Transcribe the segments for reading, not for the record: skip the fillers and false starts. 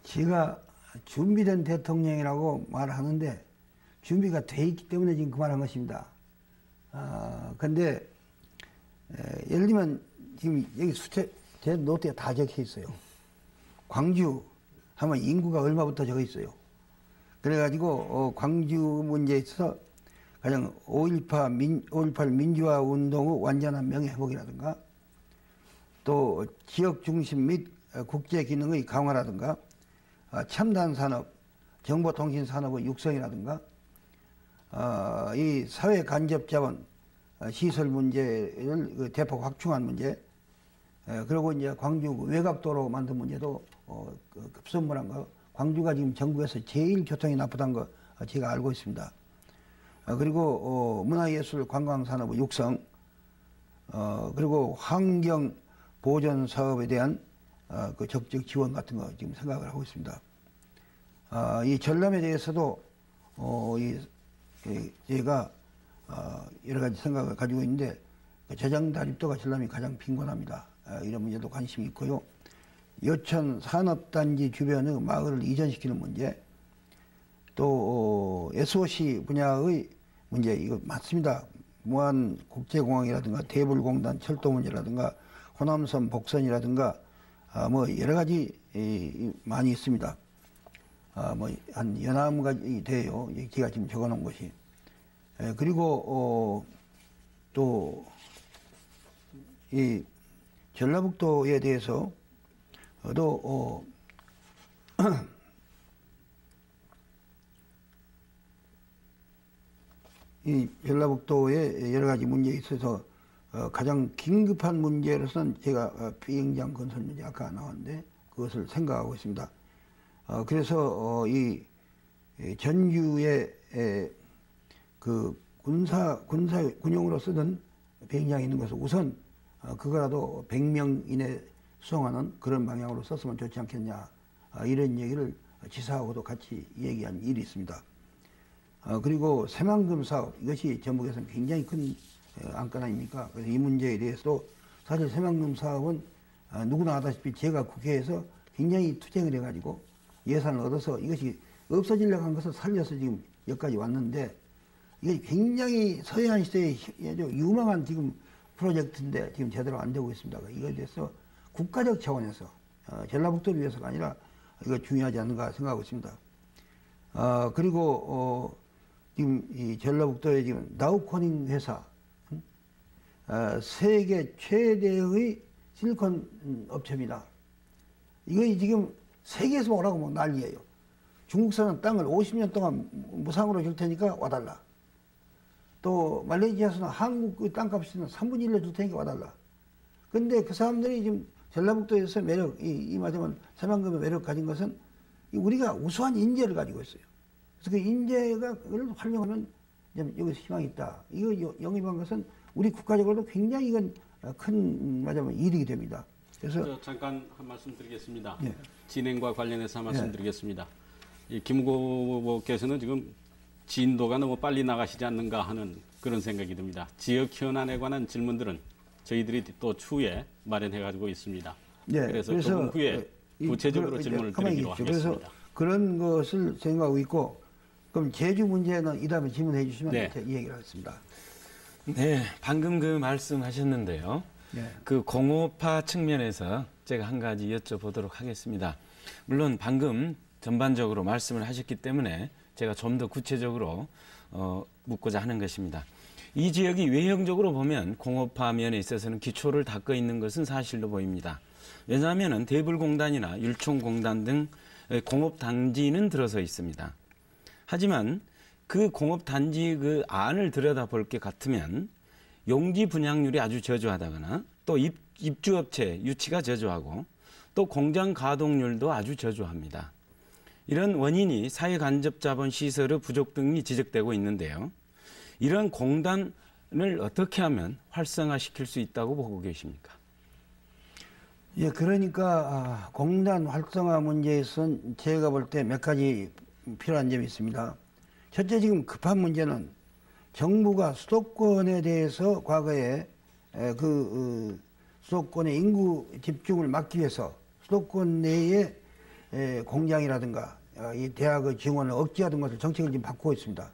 제가 준비된 대통령이라고 말하는데 준비가 돼 있기 때문에 지금 그 말한 것입니다. 근데 예를 들면 지금 여기 제 노트에 다 적혀 있어요. 광주 하면 인구가 얼마부터 적혀 있어요. 그래가지고 광주 문제에 있어서 가장 5.18 민주화 운동의 완전한 명예회복이라든가 또 지역 중심 및 국제 기능의 강화라든가 첨단 산업, 정보통신 산업의 육성이라든가 이 사회 간접 자원 시설 문제를 대폭 확충한 문제, 그리고 이제 광주 외곽도로 만든 문제도 급선무한 거. 광주가 지금 전국에서 제일 교통이 나쁘다는 거 제가 알고 있습니다. 그리고 문화예술 관광산업의 육성, 그리고 환경 보존 사업에 대한 그 적극 지원 같은 거 지금 생각을 하고 있습니다. 이 전람에 대해서도 제가 여러 가지 생각을 가지고 있는데 저장 다립도가 전람이 가장 빈곤합니다. 이런 문제도 관심이 있고요. 여천 산업단지 주변의 마을을 이전시키는 문제, 또 SOC 분야의 문제, 이거 많습니다. 무안국제공항이라든가 대불공단 철도 문제라든가 호남선 복선이라든가 뭐 여러 가지 많이 있습니다. 뭐 한 연암까지 돼요. 제가 지금 적어놓은 것이. 그리고 또 이 전라북도에 대해서 또 이 전라북도에 여러 가지 문제에 있어서 가장 긴급한 문제로서는 제가 비행장 건설 문제 아까 나왔는데 그것을 생각하고 있습니다. 그래서 이 전주에 그 군용으로 쓰던 비행장이 있는 것을 우선 그거라도 100명 이내 수송하는 그런 방향으로 썼으면 좋지 않겠냐, 이런 얘기를 지사하고도 같이 얘기한 일이 있습니다. 그리고 새만금 사업, 이것이 전북에서는 굉장히 큰 안건 아닙니까? 그래서 이 문제에 대해서도 사실 새만금 사업은 누구나 아다시피 제가 국회에서 굉장히 투쟁을 해가지고 예산을 얻어서 이것이 없어지려고 한 것을 살려서 지금 여기까지 왔는데, 이게 굉장히 서해안 시대에 유망한 지금 프로젝트인데 지금 제대로 안 되고 있습니다. 이거에 대해서 국가적 차원에서 전라북도를 위해서가 아니라 이거 중요하지 않는가 생각하고 있습니다. 그리고 지금 이 전라북도에 지금 나우코닝 회사, 세계 최대의 실리콘 업체입니다. 이거 지금 세계에서 오라고 뭐 난리예요. 중국산은 땅을 50년 동안 무상으로 줄 테니까 와달라. 또 말레이시아에서는 한국 땅값이 3분의 1로 줄 테니까 와달라. 근데 그 사람들이 지금 전라북도에서 매력, 이 말하자면 새만금의 매력 가진 것은 우리가 우수한 인재를 가지고 있어요. 그래서 그 인재가 그걸 활용하면 여기서 희망이 있다. 이거 영입한 것은 우리 국가적으로도 굉장히 이건 큰 말하자면 이득이 됩니다. 그래서 잠깐 한 말씀 드리겠습니다. 예. 진행과 관련해서 한 말씀 예. 드리겠습니다. 이 김 후보께서는 지금 진도가 너무 빨리 나가시지 않는가 하는 그런 생각이 듭니다. 지역 현안에 관한 질문들은 저희들이 또 추후에 마련해가지고 있습니다. 예. 그래서 조금 후에 구체적으로 질문을 드리기로 하겠습니다. 그래서 그런 것을 생각하고 있고, 그럼 제주 문제는 이 다음에 질문해 주시면 네. 제가 이 얘기를 하겠습니다. 네, 방금 그 말씀하셨는데요. 네. 그 공업화 측면에서 제가 한 가지 여쭤보도록 하겠습니다. 물론 방금 전반적으로 말씀을 하셨기 때문에 제가 좀 더 구체적으로 묻고자 하는 것입니다. 이 지역이 외형적으로 보면 공업화 면에 있어서는 기초를 닦고 있는 것은 사실로 보입니다. 왜냐하면 대불공단이나 율총공단 등 공업단지는 들어서 있습니다. 하지만 그 공업단지 그 안을 들여다볼 게 같으면 용지 분양률이 아주 저조하다거나 또 입주업체 유치가 저조하고 또 공장 가동률도 아주 저조합니다. 이런 원인이 사회간접자본 시설의 부족 등이 지적되고 있는데요. 이런 공단을 어떻게 하면 활성화시킬 수 있다고 보고 계십니까? 예, 그러니까 공단 활성화 문제에서는 제가 볼 때 몇 가지 필요한 점이 있습니다. 첫째, 지금 급한 문제는 정부가 수도권에 대해서 과거에 수도권의 인구 집중을 막기 위해서 수도권 내에 공장이라든가 이 대학의 지원을 억제하던 것을 정책을 지금 바꾸고 있습니다.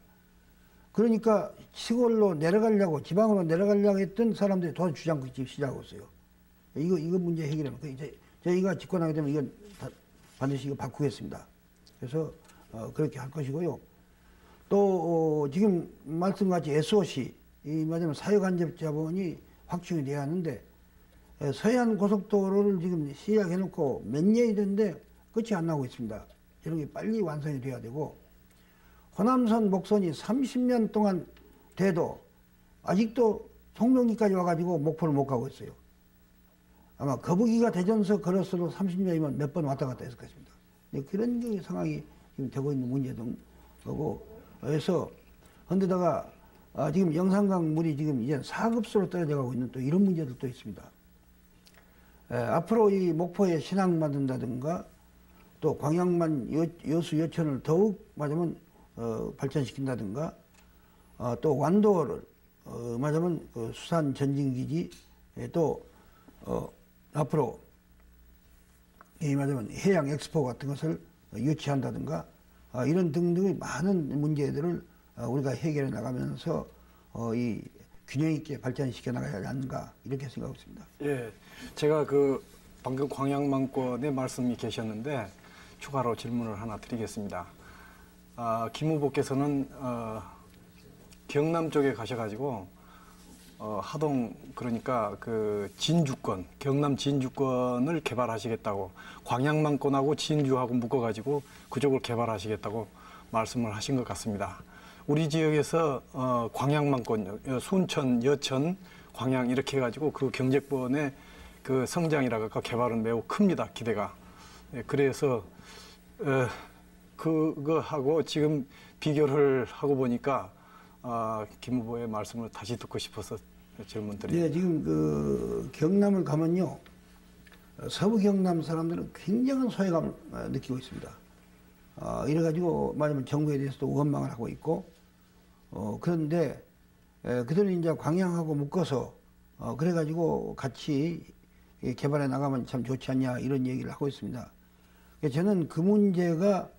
그러니까 시골로 내려가려고 지방으로 내려가려고 했던 사람들이 도저히 주장을 지금 시작하고 있어요. 이거 문제 해결하면 이제 저희가 집권하게 되면 이건 반드시 이거 바꾸겠습니다. 그래서 그렇게 할 것이고요. 또 지금 말씀같이 SOC 이 말하자면 사회간접 자본이 확충이 돼야 하는데 서해안 고속도로를 지금 시작해놓고 몇 년이 됐는데 끝이 안 나고 있습니다. 이런 게 빨리 완성이 돼야 되고 호남선 목선이 30년 동안 돼도 아직도 송정리까지 와가지고 목포를 못 가고 있어요. 아마 거북이가 대전서 걸었어도 30년이면 몇 번 왔다 갔다 했을 것입니다. 그런 상황이 지금 되고 있는 문제도 거고 그래서 헌데다가 지금 영산강 물이 지금 이제 4급수로 떨어져 가고 있는 또 이런 문제들도 있습니다. 앞으로 이 목포에 신항 만든다든가 또 광양만 여수 여천을 더욱 말하자면 발전시킨다든가 또 완도를 말하자면 그 수산 전진기지 또 앞으로 이 말하자면 해양 엑스포 같은 것을 유치한다든가 이런 등등의 많은 문제들을 우리가 해결해 나가면서 이 균형 있게 발전시켜 나가야 하지 않는가 이렇게 생각하고 있습니다. 예, 제가 방금 광양망권의 말씀이 계셨는데 추가로 질문을 하나 드리겠습니다. 김 후보께서는 경남 쪽에 가셔가지고 하동 그러니까 그 진주권, 경남 진주권을 개발하시겠다고 광양망권하고 진주하고 묶어가지고 그쪽을 개발하시겠다고 말씀을 하신 것 같습니다. 우리 지역에서 광양망권, 순천, 여천, 광양 이렇게 해가지고 그 경제권의 그 성장이라든가 개발은 매우 큽니다. 기대가. 그래서 그거하고 지금 비교를 하고 보니까 김 후보의 말씀을 다시 듣고 싶어서 질문 드립니다. 네, 지금 그 경남을 가면요, 서부 경남 사람들은 굉장한 소외감을 느끼고 있습니다. 이래가지고 말하자면 정부에 대해서도 원망을 하고 있고, 그런데 그들은 이제 광양하고 묶어서 그래가지고 같이 개발해 나가면 참 좋지 않냐 이런 얘기를 하고 있습니다. 저는 그 문제가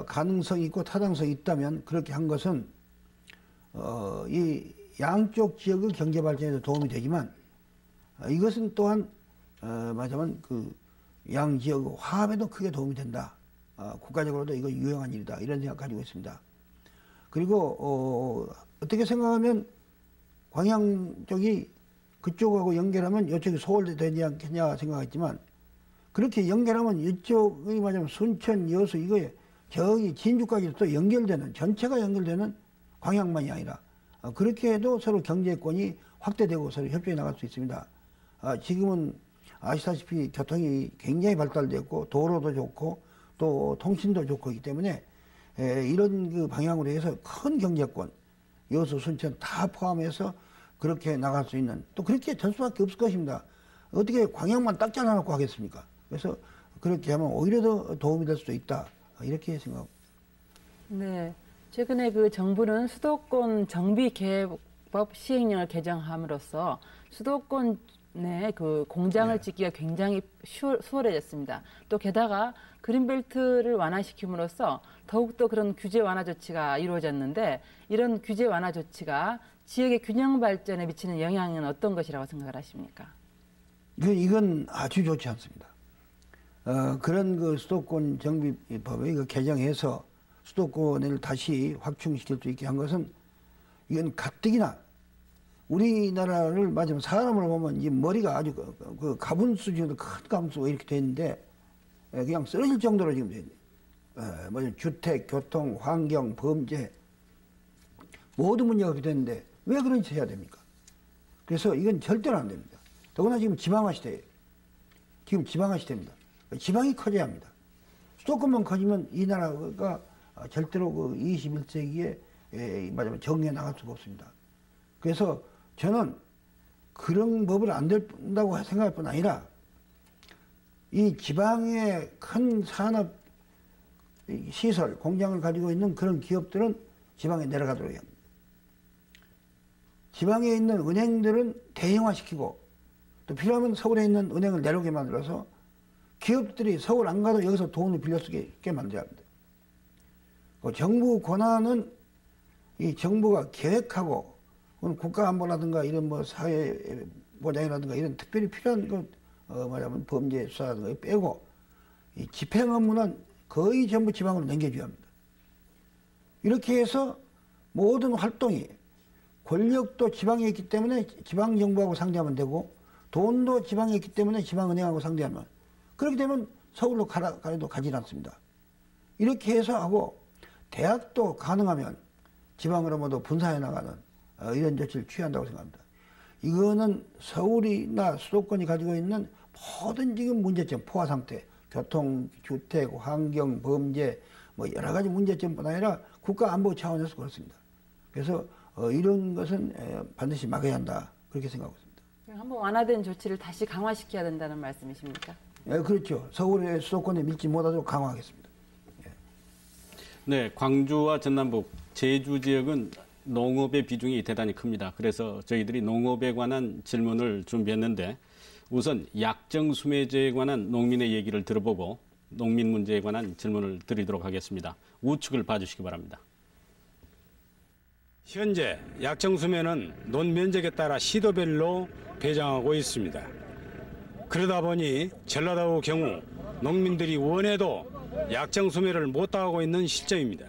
가능성이 있고 타당성이 있다면 그렇게 한 것은 이 양쪽 지역의 경제 발전에도 도움이 되지만 이것은 또한 말하자면 그 양 지역 화합에도 크게 도움이 된다. 국가적으로도 이거 유용한 일이다. 이런 생각 가지고 있습니다. 그리고 어떻게 생각하면 광양 쪽이 그쪽하고 연결하면 이쪽이 소홀히 되지 않겠냐 생각했지만 그렇게 연결하면 이쪽이 말하자면 순천, 여수 이거에 저기 진주까지 또 연결되는 전체가 연결되는 광양만이 아니라 그렇게 해도 서로 경제권이 확대되고 서로 협조해 나갈 수 있습니다. 지금은 아시다시피 교통이 굉장히 발달되었고 도로도 좋고 또 통신도 좋고 있기 때문에 이런 그 방향으로 해서 큰 경제권 여수, 순천 다 포함해서 그렇게 나갈 수 있는 또 그렇게 될 수밖에 없을 것입니다. 어떻게 광양만 딱 잘라놓고 하겠습니까? 그래서 그렇게 하면 오히려 더 도움이 될 수도 있다. 이렇게 생각합니다. 네. 최근에 그 정부는 수도권 정비계획법 시행령을 개정함으로써 수도권 내 그 공장을 짓기가 굉장히 수월해졌습니다. 또 게다가 그린벨트를 완화시킴으로써 더욱더 그런 규제 완화 조치가 이루어졌는데 이런 규제 완화 조치가 지역의 균형 발전에 미치는 영향은 어떤 것이라고 생각을 하십니까? 이건 아주 좋지 않습니다. 그런 그 수도권 정비법을 이거 개정해서 수도권을 다시 확충시킬 수 있게 한 것은 이건 가뜩이나 우리나라를 맞으면 사람을 보면 이 머리가 아주 그 가분 수준으로 큰 가분수가 이렇게 돼 있는데 그냥 쓰러질 정도로 지금 돼 있는데 뭐 주택, 교통, 환경, 범죄 모든 문제가 그렇게 됐는데 왜 그런 짓 해야 됩니까? 그래서 이건 절대로 안 됩니다. 더구나 지금 지방화 시대예요. 지금 지방화 시대입니다. 지방이 커져야 합니다. 수도권만 커지면 이 나라가 절대로 그 21세기에 말하자면 정리해 나갈 수가 없습니다. 그래서 저는 그런 법을 안 된다고 생각할 뿐 아니라 이 지방의 큰 산업 시설, 공장을 가지고 있는 그런 기업들은 지방에 내려가도록 해야 합니다. 지방에 있는 은행들은 대형화시키고 또 필요하면 서울에 있는 은행을 내려오게 만들어서 기업들이 서울 안 가도 여기서 돈을 빌려 쓰게 만들어야 합니다. 그 정부 권한은 이 정부가 계획하고 국가안보라든가 이런 뭐 사회보장이라든가 이런 특별히 필요한 말하자면 범죄 수사라든가 빼고 이 집행 업무는 거의 전부 지방으로 넘겨줘야 합니다. 이렇게 해서 모든 활동이 권력도 지방에 있기 때문에 지방정부하고 상대하면 되고 돈도 지방에 있기 때문에 지방은행하고 상대하면 그렇게 되면 서울로 가려도 가지 않습니다. 이렇게 해서 하고 대학도 가능하면 지방으로 모두 분산해 나가는 이런 조치를 취한다고 생각합니다. 이거는 서울이나 수도권이 가지고 있는 모든 지금 문제점, 포화 상태, 교통, 주택, 환경, 범죄, 뭐 여러 가지 문제점뿐 아니라 국가 안보 차원에서 그렇습니다. 그래서 이런 것은 반드시 막아야 한다 그렇게 생각하고 있습니다. 한번 완화된 조치를 다시 강화시켜야 된다는 말씀이십니까? 그렇죠. 서울의 수도권에 밀지 못하도록 강화하겠습니다. 네, 광주와 전남북, 제주 지역은 농업의 비중이 대단히 큽니다. 그래서 저희들이 농업에 관한 질문을 준비했는데 우선 약정수매제에 관한 농민의 얘기를 들어보고 농민 문제에 관한 질문을 드리도록 하겠습니다. 우측을 봐주시기 바랍니다. 현재 약정수매는 논면적에 따라 시도별로 배정하고 있습니다. 그러다 보니 전라도 경우 농민들이 원해도 약정수매를 못하고 있는 실정입니다.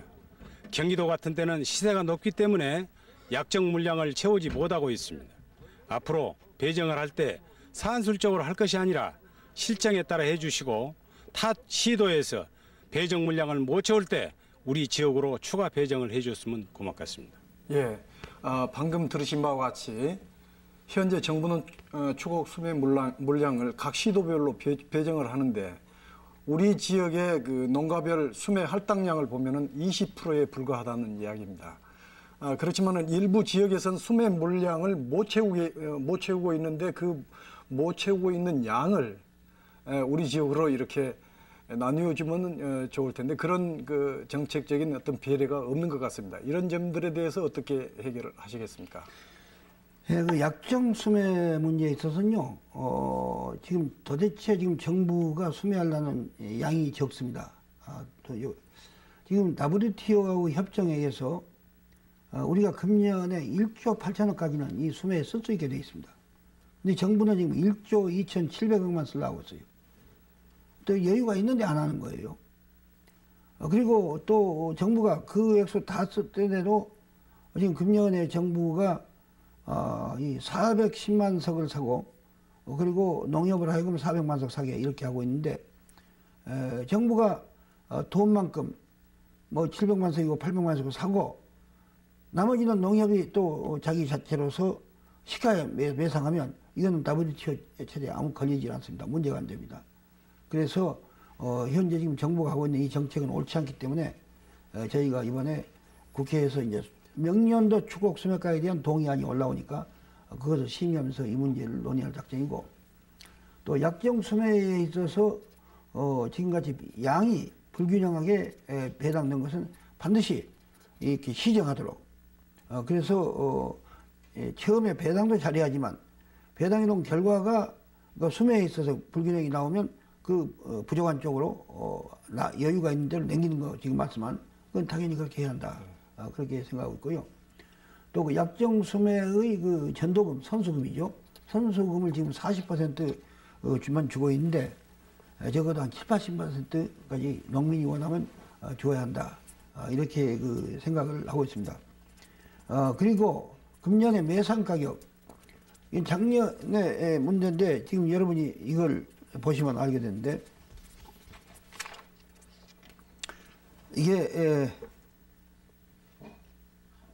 경기도 같은 데는 시세가 높기 때문에 약정 물량을 채우지 못하고 있습니다. 앞으로 배정을 할 때 산술적으로 할 것이 아니라 실정에 따라 해주시고 타 시도에서 배정 물량을 못 채울 때 우리 지역으로 추가 배정을 해줬으면 고맙겠습니다. 예, 방금 들으신 바와 같이 현재 정부는 추곡 수매 물량을 각 시도별로 배정을 하는데 우리 지역의 그 농가별 수매 할당량을 보면은 20%에 불과하다는 이야기입니다. 그렇지만은 일부 지역에서는 수매 물량을 못 채우고 있는데 그 못 채우고 있는 양을 우리 지역으로 이렇게 나누어주면 좋을 텐데 그런 그 정책적인 어떤 배려가 없는 것 같습니다. 이런 점들에 대해서 어떻게 해결을 하시겠습니까? 예, 그 약정 수매 문제에 있어서는요, 지금 도대체 지금 정부가 수매하려는 양이 적습니다. 지금 WTO하고 협정에 의해서 우리가 금년에 1조 8천억까지는 이 수매에 쓸 수 있게 되어 있습니다. 근데 정부는 지금 1조 2,700억만 쓰려고 했어요. 또 여유가 있는데 안 하는 거예요. 그리고 또 정부가 그 액수 다 썼더라도 지금 금년에 정부가 이 410만 석을 사고 그리고 농협을 하여금 400만 석 사게 이렇게 하고 있는데 정부가 돈만큼 뭐 700만 석이고 800만 석을 사고 나머지는 농협이 또 자기 자체로서 시가에 매상하면 이거는 WTO 체제에 아무 걸리지 않습니다. 문제가 안 됩니다. 그래서 현재 지금 정부가 하고 있는 이 정책은 옳지 않기 때문에 저희가 이번에 국회에서 이제 명년도 추곡 수매가에 대한 동의안이 올라오니까 그것을 심의하면서 이 문제를 논의할 작정이고 또 약정 수매에 있어서 지금같이 양이 불균형하게 배당된 것은 반드시 이렇게 시정하도록 그래서 처음에 배당도 잘해야지만 배당해놓은 결과가 그 수매에 있어서 불균형이 나오면 그 부족한 쪽으로 여유가 있는 데로 남기는 거 지금 말씀한 그건 당연히 그렇게 해야 한다. 그렇게 생각하고 있고요. 또 그 약정 수매의 그 전도금, 선수금이죠. 선수금을 지금 40% 주고 있는데 적어도 한 7, 80%까지 농민이 원하면 줘야 한다. 이렇게 그 생각을 하고 있습니다. 그리고 금년에 매상 가격, 작년의 문제인데 지금 여러분이 이걸 보시면 알게 되는데 이게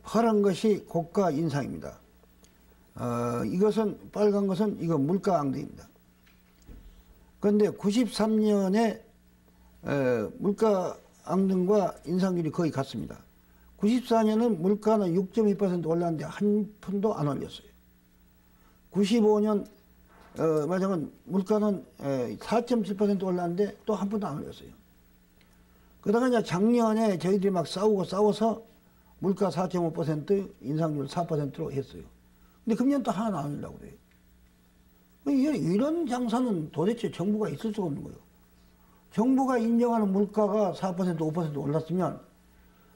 파란 것이 고가 인상입니다. 이것은 빨간 것은 이거 물가 앙등입니다. 그런데 93년에 물가 앙등과 인상률이 거의 같습니다. 94년은 물가는 6.2% 올랐는데 한 푼도 안 올렸어요. 95년 말하자면 물가는 4.7% 올랐는데 또 한 푼도 안 올렸어요. 그러다가 이제 작년에 저희들이 막 싸워서 물가 4.5% 인상률 4%로 했어요. 근데 금년 또 하나 안 올리려고 그래요. 이런 장사는 도대체 정부가 있을 수가 없는 거예요. 정부가 인정하는 물가가 4% 5% 올랐으면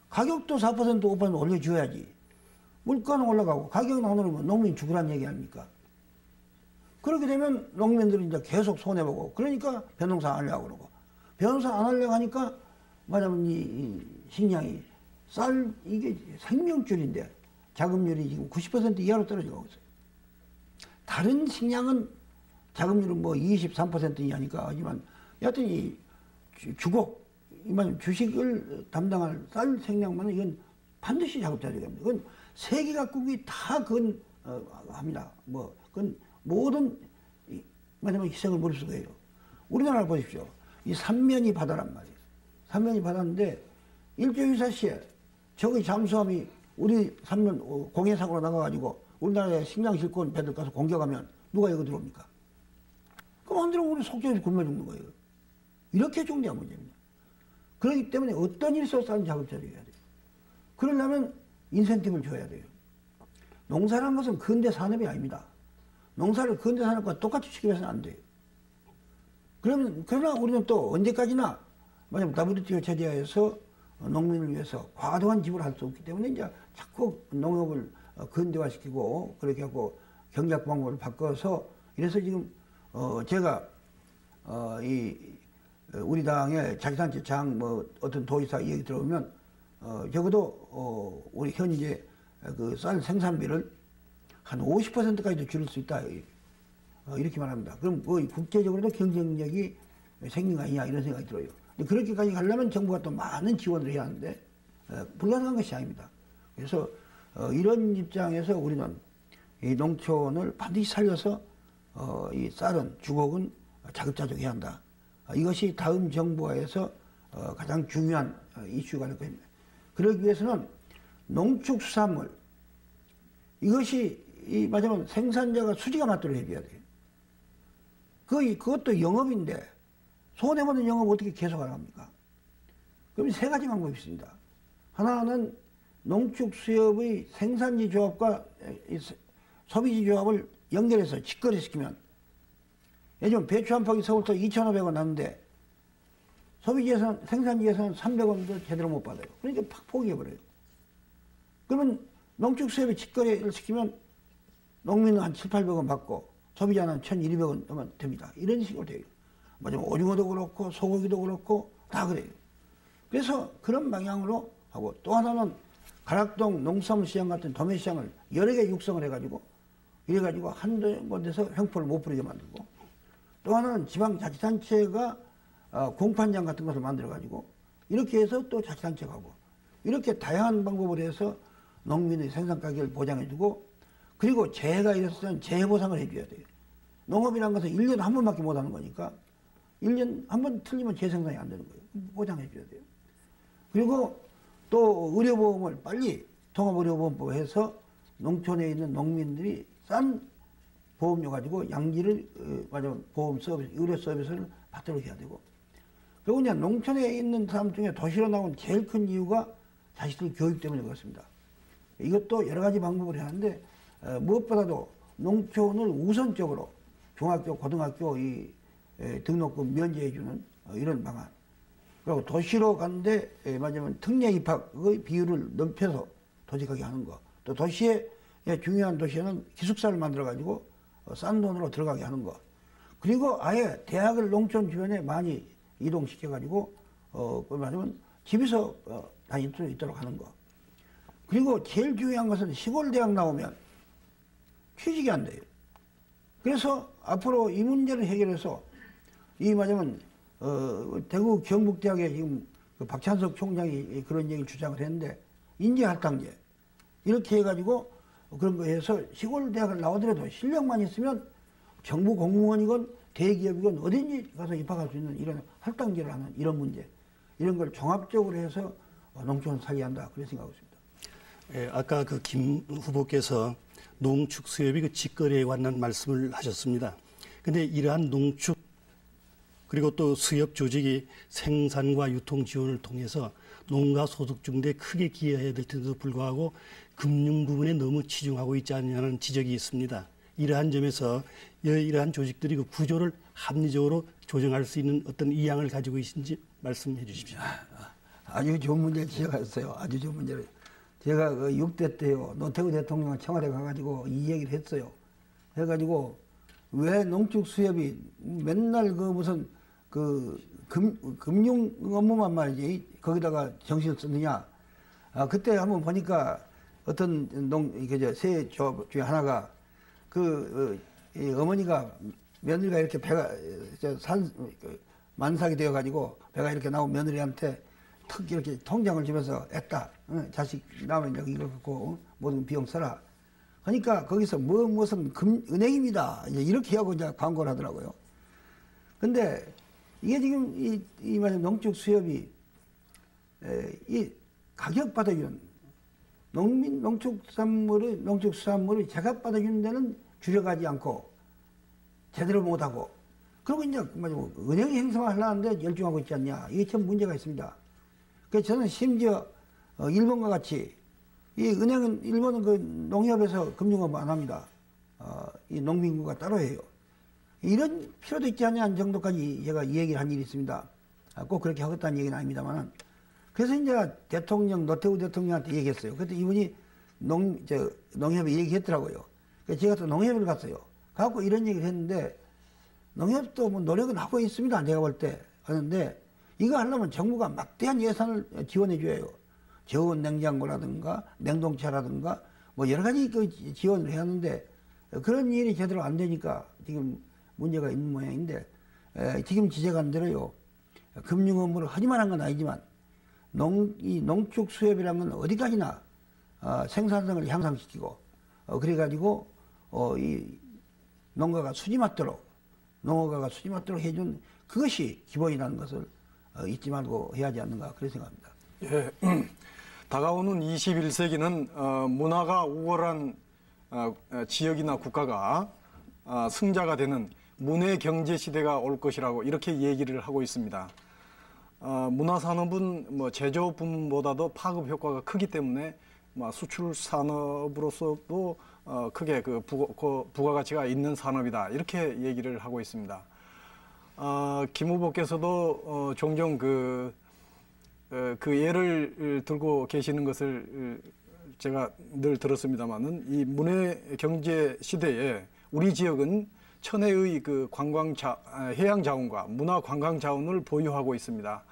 가격도 4% 5% 올려줘야지. 물가는 올라가고 가격은 안 오르면 농민이 죽으란 얘기 아닙니까? 그렇게 되면 농민들은 이제 계속 손해보고, 그러니까 변농사 안 하려고 그러고, 변농사 안 하려고 하니까 말하자면 이 식량이 쌀 이게 생명줄인데 자급률이 지금 90% 이하로 떨어지고 있어요. 다른 식량은 자급률은 뭐 23% 이하니까 하지만 여하튼 이 주곡, 이만 주식을 담당할 쌀 생량만은 이건 반드시 자급자족이 합니다. 그건 세계 각국이 다 그건 합니다. 뭐 그건 모든 말하자면 희생을 무릅쓰고 해요. 우리나라를 보십시오. 이 삼면이 바다란 말이에요. 삼면이 바다인데 일제유사시에 적의 잠수함이 우리 삼면 공해상으로 나가가지고 우리나라에 식량 싣고 배들 가서 공격하면 누가 여기 들어옵니까? 그럼 안 들어오면 우리 속죄에서 굶어 죽는 거예요. 이렇게 중대한 문제입니다. 그렇기 때문에 어떤 일이 있어도 자급자족해야 돼요. 그러려면 인센티브를 줘야 돼요. 농사라는 것은 근대 산업이 아닙니다. 농사를 근대 산업과 똑같이 취급해서는 안 돼요. 그러나 우리는 또 언제까지나 만약 WTO 체제에서 농민을 위해서 과도한 지불을 할 수 없기 때문에 이제 자꾸 농업을 근대화시키고 그렇게 하고 경작 방법을 바꿔서 이래서 지금 제가 우리 당의 자치단체 장 뭐 어떤 도의사 얘기 들어보면 적어도 우리 현재 그 쌀 생산비를 한 50%까지도 줄일 수 있다 이렇게 말합니다. 그럼 거의 국제적으로도 경쟁력이 생긴 거 아니냐 이런 생각이 들어요. 그렇게까지 가려면 정부가 또 많은 지원을 해야 하는데 불가능한 것이 아닙니다. 그래서 이런 입장에서 우리는 이 농촌을 반드시 살려서 이 쌀은 주곡은 자급자족해야 한다. 이것이 다음 정부에서 가장 중요한 이슈가 될 겁니다. 그러기 위해서는 농축수산물 이것이 말하자면 생산자가 수지가 맞도록 해줘야 돼요. 그것도 영업인데 손해보는 영업 어떻게 계속하랍니까? 그럼 세 가지 방법이 있습니다. 하나는 농축수협의 생산지 조합과 소비지 조합을 연결해서 직거래시키면 예전 배추 한 퍽이 서울서 2,500원 나는데 소비지에서는 생산지에서는 300원도 제대로 못 받아요. 그러니까 팍 포기해버려요. 그러면 농축수협이 직거래를 시키면 농민은 한 700~800원 받고 소비자는 1,200원 하면 됩니다. 이런 식으로 돼요. 뭐냐면 오징어도 그렇고 소고기도 그렇고 다 그래요. 그래서 그런 방향으로 하고 또 하나는 가락동 농수산물시장 같은 도매시장을 여러 개 육성을 해가지고 이래가지고 한 곳에서 횡포를 못 부리게 만들고 또 하나는 지방자치단체가 공판장 같은 것을 만들어가지고 이렇게 해서 또 자치단체가 하고 이렇게 다양한 방법을 해서 농민의 생산 가격을 보장해주고 그리고 재해가 일어났을 때 재해 보상을 해줘야 돼요. 농업이라는 것은 1년에 한 번밖에 못 하는 거니까 1년 한 번 틀리면 재생산이 안 되는 거예요. 보장해줘야 돼요. 그리고 또 의료보험을 빨리 통합의료보험법 해서 농촌에 있는 농민들이 싼 보험료 가지고 양질을 보험 서비스, 의료 서비스를 받도록 해야 되고 그리고 이제 농촌에 있는 사람 중에 도시로 나온 제일 큰 이유가 자식들 교육 때문에 그렇습니다. 이것도 여러 가지 방법을 해야 하는데 무엇보다도 농촌을 우선적으로 중학교, 고등학교 등록금 면제해주는 이런 방안 그리고 도시로 가는데 말하자면 특례 입학의 비율을 높여서 도직하게 하는 거 또 도시에 중요한 도시에는 기숙사를 만들어가지고 싼 돈으로 들어가게 하는 거 그리고 아예 대학을 농촌 주변에 많이 이동시켜가지고 말하자면 집에서 다닐 수 있도록 하는 거 그리고 제일 중요한 것은 시골 대학 나오면 취직이 안 돼요. 그래서 앞으로 이 문제를 해결해서 말하자면 대구 경북대학에 지금 그 박찬석 총장이 그런 얘기를 주장을 했는데 인재할당제 이렇게 해가지고 그런 거 해서 시골 대학을 나오더라도 실력만 있으면 정부 공무원이건 대기업이건 어딘지 가서 입학할 수 있는 이런 할당제를 하는 이런 문제 이런 걸 종합적으로 해서 농촌을 살려야 한다 그런 생각하고 있습니다. 예, 아까 그 김 후보께서 농축수협이 그 직거래에 관한 말씀을 하셨습니다. 근데 이러한 농축 그리고 또 수협 조직이 생산과 유통 지원을 통해서 농가 소득 증대에 크게 기여해야 될 텐데도 불구하고 금융 부분에 너무 치중하고 있지 않느냐는 지적이 있습니다. 이러한 점에서 이러한 조직들이 그 구조를 합리적으로 조정할 수 있는 어떤 이양을 가지고 계신지 말씀해 주십시오. 아주 좋은 문제를 지적하셨어요. 아주 좋은 문제를. 제가 그 6대 때요, 노태우 대통령 청와대 가가지고 이 얘기를 했어요. 해가지고 왜 농축수협이 맨날 그 무슨 그 금융 업무만 말이지 거기다가 정신을 쓰느냐. 그때 한번 보니까 어떤 세조합 중에 하나가 이 어머니가 며느리가 이렇게 배가 만삭이 되어가지고 배가 이렇게 나온 며느리한테 턱 이렇게 통장을 주면서 했다. 자식 나오면 여기 이거 갖고 모든 비용 써라. 그러니까 거기서 무슨 은행입니다. 이렇게 하고 이제 광고를 하더라고요. 근데 이게 지금 이 농축 수협이 이 가격 받아주는 농축수산물을 제값 받아주는 데는 줄여가지 않고 제대로 못하고 그리고 이제 은행이 행성을 하려는데 열중하고 있지 않냐. 이게 참 문제가 있습니다. 그래서 저는 심지어 일본과 같이 이 은행은 일본은 그 농협에서 금융업 안 합니다. 이 농민구가 따로 해요. 이런 필요도 있지 않냐 정도까지 제가 이 얘기를 한 일이 있습니다. 꼭 그렇게 하겠다는 얘기는 아닙니다만은. 그래서 이제 노태우 대통령한테 얘기했어요. 그때 이분이 농협에 얘기했더라고요. 그래서 제가 또 농협을 갔어요. 가고 이런 얘기를 했는데 농협도 뭐 노력은 하고 있습니다. 내가 볼 때. 하는데 이거 하려면 정부가 막대한 예산을 지원해 줘요. 저온 냉장고라든가 냉동차라든가 뭐 여러 가지 그 지원을 해야 하는데 그런 일이 제대로 안 되니까 지금 문제가 있는 모양인데 지금 지적한 대로요. 금융 업무를 하지만 한 건 아니지만 이 농축 수협이라는 건 어디까지나 생산성을 향상시키고 그래가지고 이 농가가 수지 맞도록 해준 그것이 기본이라는 것을 잊지 말고 해야 하지 않는가 그렇게 생각합니다. 예, 다가오는 21세기는 문화가 우월한 지역이나 국가가 승자가 되는 문해 경제 시대가 올 것이라고 이렇게 얘기를 하고 있습니다. 문화산업은 뭐 제조업보다도 파급 효과가 크기 때문에 수출 산업으로서도 크게 그 부가가치가 있는 산업이다 이렇게 얘기를 하고 있습니다. 김 후보께서도 종종 그 예를 들고 계시는 것을 제가 늘 들었습니다만은 이 문해 경제 시대에 우리 지역은 천혜의 그 해양 자원과 문화 관광 자원을 보유하고 있습니다.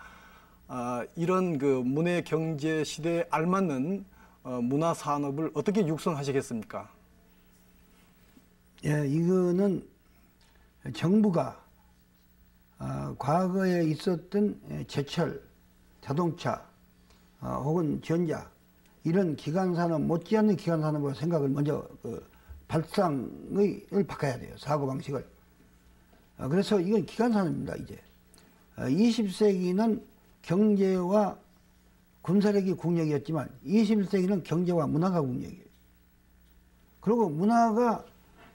이런 그 문해 경제 시대에 알맞는 문화 산업을 어떻게 육성하시겠습니까? 예, 이거는 정부가 과거에 있었던 제철, 자동차 혹은 전자 이런 기간산업 못지않는 기간산업으로 생각을 먼저 발상을 바꿔야 돼요. 사고방식을. 그래서 이건 기간산업입니다. 이제 20세기는 경제와 군사력이 국력이었지만 21세기는 경제와 문화가 국력이에요. 그리고 문화가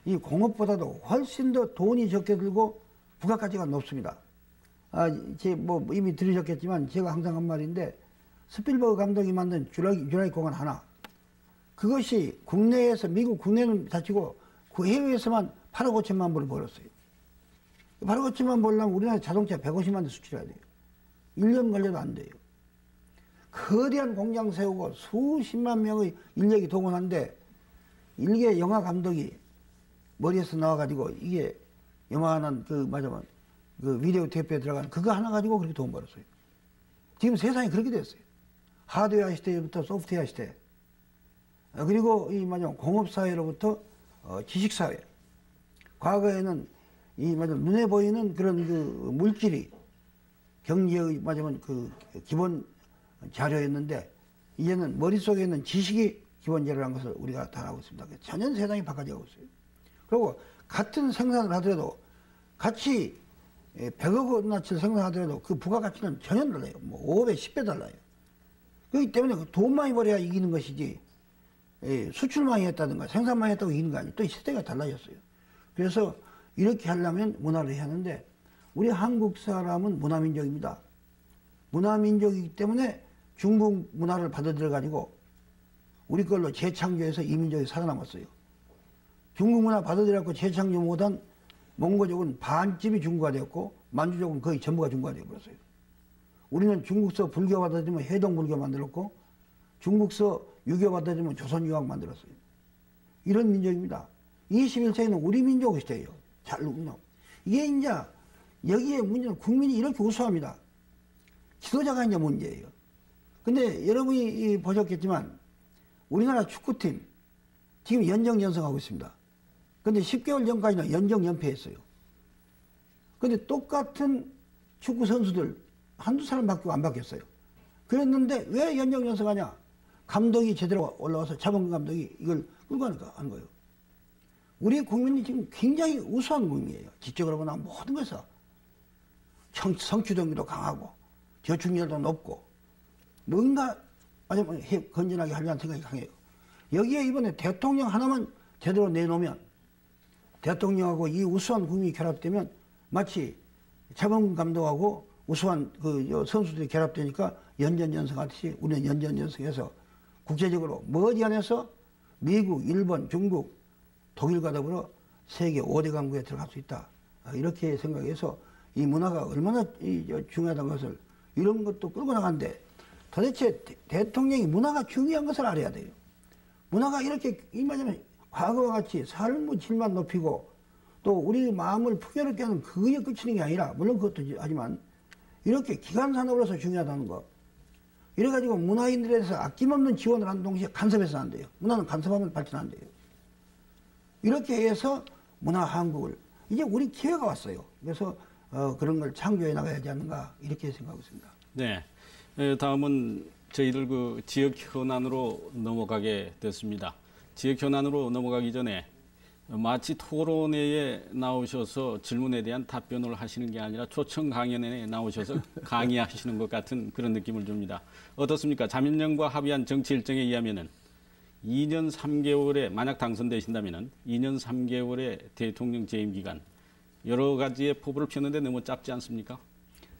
이 공업보다도 훨씬 더 돈이 적게 들고 부가가치가 높습니다. 이미 들으셨겠지만 제가 항상 한 말인데 스필버그 감독이 만든 주라기 공원 하나 그것이 국내에서 미국 국내는 다치고 그 해외에서만 8억 5천만 불을 벌었어요. 8억 5천만 벌려면 우리나라 자동차 150만 대 수출해야 돼요. 1년 걸려도 안 돼요. 거대한 공장 세우고 수십만 명의 인력이 동원한데 일개 영화 감독이 머리에서 나와가지고 이게 요만한 그 비디오 테이프에 들어간 그거 하나 가지고 그렇게 돈 벌었어요. 지금 세상이 그렇게 됐어요. 하드웨어 시대부터 소프트웨어 시대. 그리고 공업사회로부터 지식사회. 과거에는 눈에 보이는 그런 그 물질이 경제의 그 기본 자료였는데 이제는 머릿속에 있는 지식이 기본 자료라는 것을 우리가 다 알고 있습니다. 전혀 세상이 바꿔지고 있어요. 그리고 같은 생산을 하더라도 같이 100억 원어치를 생산하더라도 그 부가가치는 전혀 달라요. 5배, 10배 달라요. 그렇기 때문에 돈 많이 벌어야 이기는 것이지 수출 많이 했다든가 생산 많이 했다고 이기는 거 아니에요. 또 시대가 달라졌어요. 그래서 이렇게 하려면 문화를 해야 하는데 우리 한국 사람은 문화민족입니다. 문화민족이기 때문에 중국 문화를 받아들여 가지고 우리 걸로 재창조해서 이 민족이 살아남았어요. 중국 문화 받아들여갖고 재창조 못한 몽고족은 반쯤이 중국화 되었고 만주족은 거의 전부가 중국화 되어버렸어요. 우리는 중국서 불교 받아들이면 해동불교 만들었고 중국서 유교 받아들이면 조선유학 만들었어요. 이런 민족입니다. 21세기는 우리 민족의 시대예요. 잘 누구나. 이게 이제 여기에 문제는 국민이 이렇게 우수합니다. 지도자가 이제 문제예요. 근데 여러분이 보셨겠지만 우리나라 축구팀 지금 연정연승하고 있습니다. 근데 10개월 전까지는 연정연패했어요. 근데 똑같은 축구 선수들 한두 사람 바뀌고 안 바뀌었어요. 그랬는데 왜 연정연승하냐? 감독이 제대로 올라와서 차범근 감독이 이걸 끌고 가는 거예요. 우리 국민이 지금 굉장히 우수한 국민이에요. 지적으로 보나 모든 것에서 성취도도 강하고 저출률도 높고 뭔가 아주 건전하게 하려는 생각이 강해요. 여기에 이번에 대통령 하나만 제대로 내놓으면 대통령하고 이 우수한 국민이 결합되면 마치 차범근 감독하고 우수한 그 선수들이 결합되니까 연전연승하듯이 우리는 연전연승해서 국제적으로 머지않아서 미국, 일본, 중국, 독일과 더불어 세계 5대 강국에 들어갈 수 있다. 이렇게 생각해서 이 문화가 얼마나 중요하다는 것을 이런 것도 끌고 나가는데 도대체 대통령이 문화가 중요한 것을 알아야 돼요. 문화가 이렇게 이마저면 과거와 같이 삶의 질만 높이고 또 우리 마음을 풍요롭게 하는 그게 끝이는 게 아니라 물론 그것도 하지만 이렇게 기간산업으로서 중요하다는 거. 이래가지고 문화인들에 대해서 아낌없는 지원을 하는 동시에 간섭해서는 안 돼요. 문화는 간섭하면 발전 안 돼요. 이렇게 해서 문화 한국을 이제 우리 기회가 왔어요. 그래서 그런 걸 창조해 나가야 하지 않는가 이렇게 생각하고 있습니다. 네, 다음은 저희들 그 지역 현안으로 넘어가게 됐습니다. 지역 현안으로 넘어가기 전에 마치 토론회에 나오셔서 질문에 대한 답변을 하시는 게 아니라 초청 강연에 나오셔서 강의하시는 것 같은 그런 느낌을 줍니다. 어떻습니까? 자민련과 합의한 정치 일정에 의하면은 2년 3개월에 만약 당선되신다면은 2년 3개월의 대통령 재임 기간 여러 가지의 포부를 폈는데 너무 짧지 않습니까?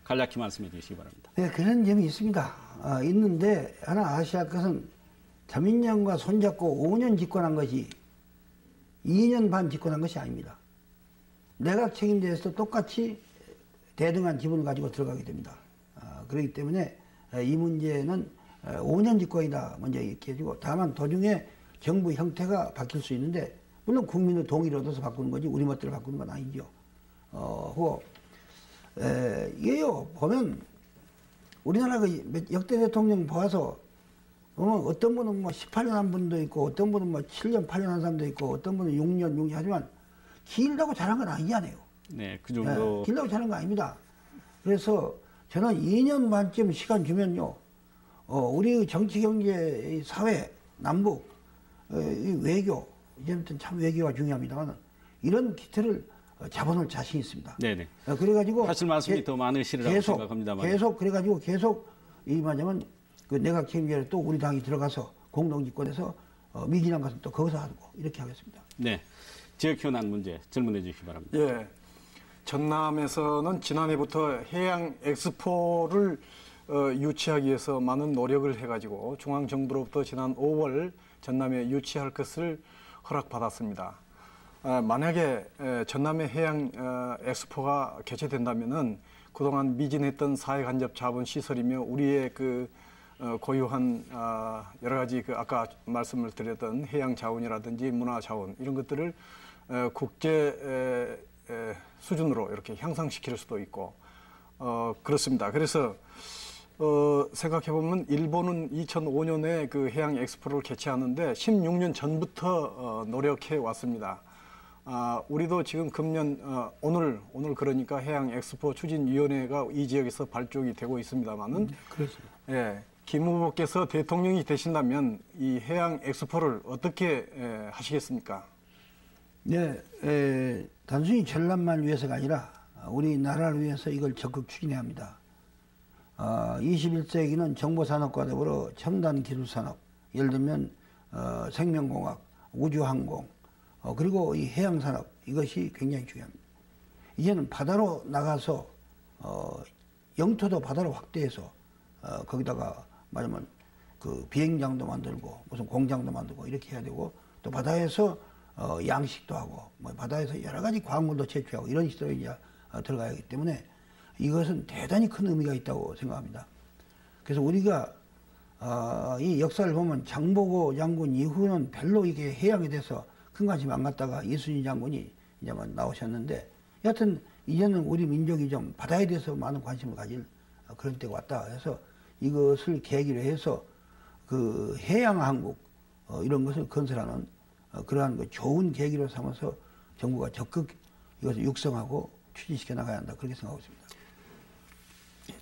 간략히 말씀해 주시기 바랍니다. 네, 그런 점이 있습니다. 있는데 하나 아셔야 할 것은 자민련과 손잡고 5년 집권한 것이 2년 반 집권한 것이 아닙니다. 내각 책임제에서 똑같이 대등한 지분을 가지고 들어가게 됩니다. 그렇기 때문에 이 문제는 5년 집권이다 먼저 이렇게 해주고 다만 도중에 정부 형태가 바뀔 수 있는데 물론 국민의 동의를 얻어서 바꾸는 거지 우리 멋대로 바꾸는 건 아니죠. 이게요 보면 우리나라 그 역대 대통령 보아서 어떤 분은 뭐 18년 한 분도 있고 어떤 분은 뭐 7년 8년 한 사람도 있고 어떤 분은 6년 하지만 길다고 잘한 건 아니잖아요. 네, 그 정도. 길다고 잘한 거 아닙니다. 그래서 저는 2년 반쯤 시간 주면요, 우리 정치, 경제, 사회, 남북, 외교, 이제부터는 참 외교가 중요합니다만 이런 기틀을 잡아놓을 자신이 있습니다. 네네. 그래가지고 하실 말씀이 더 많으시리라고 생각합니다만. 계속 이만하면 그 내각 책임제를 또 우리 당이 들어가서 공동집권해서 미진한 것은 또 거기서 하고 이렇게 하겠습니다. 네, 지역 현안 문제 질문해 주시기 바랍니다. 예, 전남에서는 지난해부터 해양 엑스포를 유치하기 위해서 많은 노력을 해가지고 중앙정부로부터 지난 5월 전남에 유치할 것을 허락받았습니다. 만약에 전남의 해양 엑스포가 개최된다면은 그동안 미진했던 사회간접 자본 시설이며 우리의 그 고유한 여러 가지 그 아까 말씀을 드렸던 해양 자원이라든지 문화 자원 이런 것들을 국제 수준으로 이렇게 향상시킬 수도 있고 그렇습니다. 그래서 생각해 보면 일본은 2005년에 그 해양 엑스포를 개최하는데 16년 전부터 노력해 왔습니다. 우리도 지금 금년 오늘 그러니까 해양 엑스포 추진위원회가 이 지역에서 발족이 되고 있습니다만은 그렇습니다. 예, 김 후보께서 대통령이 되신다면 이 해양 엑스포를 어떻게 하시겠습니까? 네, 단순히 전남만 위해서가 아니라 우리나라를 위해서 이걸 적극 추진해야 합니다. 21세기는 정보산업과 더불어 첨단 기술산업, 예를 들면 생명공학, 우주항공, 그리고 이 해양산업 이것이 굉장히 중요합니다. 이제는 바다로 나가서 영토도 바다로 확대해서 거기다가 말하면 그 비행장도 만들고 무슨 공장도 만들고 이렇게 해야 되고 또 바다에서 양식도 하고 뭐 바다에서 여러 가지 광물도 채취하고 이런 식으로 이제 들어가야 하기 때문에 이것은 대단히 큰 의미가 있다고 생각합니다. 그래서 우리가 이 역사를 보면 장보고 장군 이후는 별로 이게 해양에 대해서 큰 관심 안 갖다가 이순신 장군이 이제 나오셨는데 여하튼 이제는 우리 민족이 좀 바다에 대해서 많은 관심을 가질 그런 때가 왔다. 그래서 이것을 계기로 해서 그 해양 항국 이런 것을 건설하는 그러한 그 좋은 계기로 삼아서 정부가 적극 이것을 육성하고 추진시켜 나가야 한다. 그렇게 생각하고 있습니다.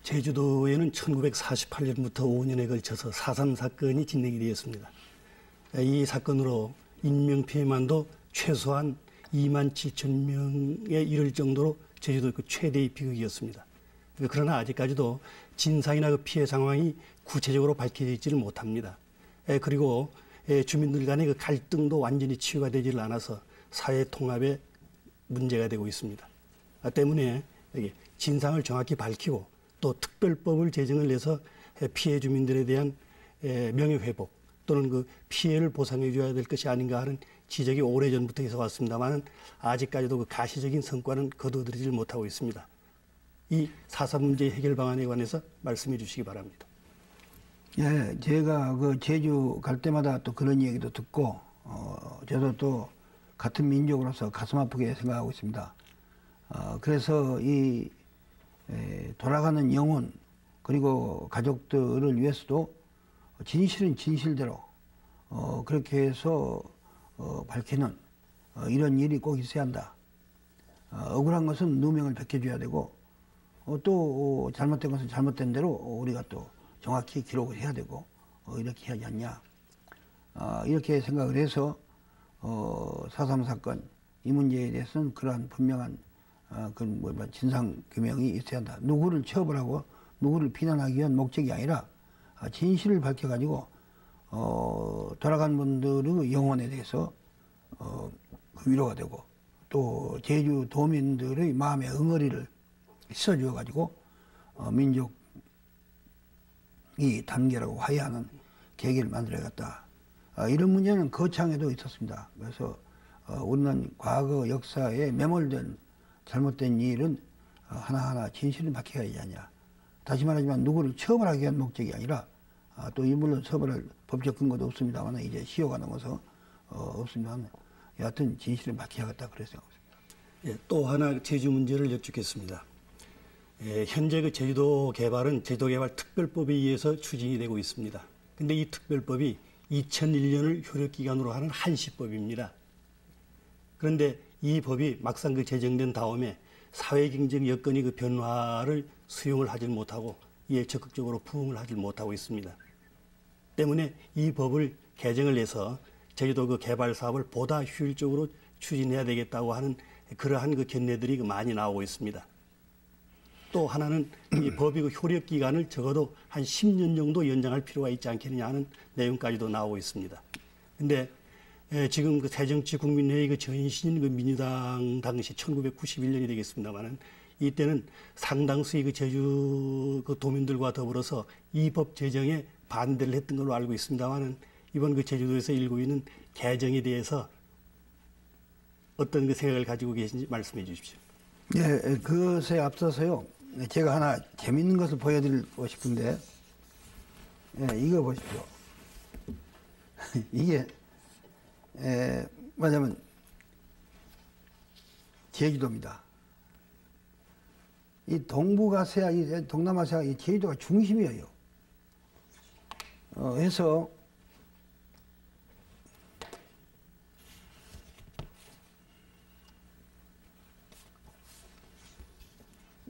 제주도에는 1948년부터 5년에 걸쳐서 4.3 사건이 진행이 되었습니다. 이 사건으로 인명피해만도 최소한 27,000명에 이를 정도로 제주도 그 최대의 비극이었습니다. 그러나 아직까지도 진상이나 그 피해 상황이 구체적으로 밝혀지지를 못합니다. 그리고 주민들 간의 그 갈등도 완전히 치유가 되지를 않아서 사회 통합에 문제가 되고 있습니다. 때문에 진상을 정확히 밝히고 또 특별법을 제정을 해서 피해 주민들에 대한 명예회복 또는 그 피해를 보상해 줘야 될 것이 아닌가 하는 지적이 오래전부터 있어 왔습니다만 아직까지도 그 가시적인 성과는 거두어들이질 못하고 있습니다. 이 4.3 문제 해결 방안에 관해서 말씀해 주시기 바랍니다. 예, 제가 그 제주 갈 때마다 또 그런 얘기도 듣고 저도 또 같은 민족으로서 가슴 아프게 생각하고 있습니다. 그래서 이 돌아가는 영혼 그리고 가족들을 위해서도 진실은 진실대로 그렇게 해서 밝히는 이런 일이 꼭 있어야 한다. 억울한 것은 누명을 벗겨줘야 되고 또 잘못된 것은 잘못된 대로 우리가 또 정확히 기록을 해야 되고 이렇게 하지 않냐. 이렇게 생각을 해서 4.3 사건 이 문제에 대해서는 그러한 분명한 진상 규명이 있어야 한다. 누구를 처벌하고 누구를 비난하기 위한 목적이 아니라 진실을 밝혀가지고 돌아간 분들의 영혼에 대해서 위로가 되고 또 제주 도민들의 마음의 응어리를 씻어주어가지고 민족이 단결하고 화해하는 계기를 만들어야겠다. 이런 문제는 거창에도 있었습니다. 그래서 우리는 과거 역사에 매몰된 잘못된 일은 하나하나 진실을 밝혀야 하지 않냐. 다시 말하지만 누구를 처벌하기 위한 목적이 아니라 또 물론 처벌할 법적 근거도 없습니다만 이제 시효가 넘어서 없습니다만 여하튼 진실을 밝혀야겠다 그렇게 생각합니다. 예, 또 하나 제주 문제를 여쭙겠습니다. 현재 그 제주도 개발은 제주도개발 특별법에 의해서 추진이 되고 있습니다. 근데 이 특별법이 2001년을 효력기간으로 하는 한시법입니다. 그런데 이 법이 막상 그 제정된 다음에 사회경제적 여건이 그 변화를 수용을 하지 못하고 이에 적극적으로 부응을 하지 못하고 있습니다. 때문에 이 법을 개정을 해서 제주도 그 개발 사업을 보다 효율적으로 추진해야 되겠다고 하는 그러한 그 견해들이 많이 나오고 있습니다. 또 하나는 이 법의 그 효력 기간을 적어도 한 10년 정도 연장할 필요가 있지 않겠느냐 하는 내용까지도 나오고 있습니다. 근데 지금 그 새정치국민회의 그 전신인 그 민주당 당시 1991년이 되겠습니다만은 이때는 상당수의 그 제주 그 도민들과 더불어서 이 법 제정에 반대를 했던 걸로 알고 있습니다만은 이번 그 제주도에서 일고 있는 개정에 대해서 어떤 그 생각을 가지고 계신지 말씀해 주십시오. 예, 그것에 앞서서요. 제가 하나 재밌는 것을 보여드리고 싶은데, 예, 이거 보십시오. 이게, 뭐냐면, 제주도입니다. 이 동북아시아, 이 동남아시아, 이 제주도가 중심이에요. 해서,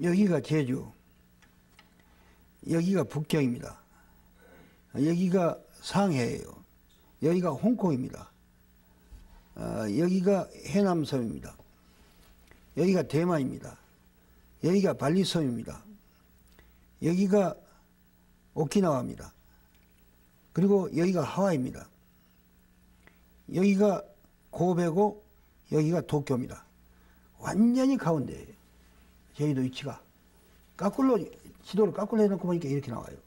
여기가 제주, 여기가 북경입니다. 여기가 상해예요. 여기가 홍콩입니다. 여기가 해남섬입니다. 여기가 대만입니다. 여기가 발리섬입니다. 여기가 오키나와입니다. 그리고 여기가 하와이입니다. 여기가 고베고 여기가 도쿄입니다. 완전히 가운데예요. 제주도 위치가. 지도를 거꾸로 해놓고 보니까 이렇게 나와요.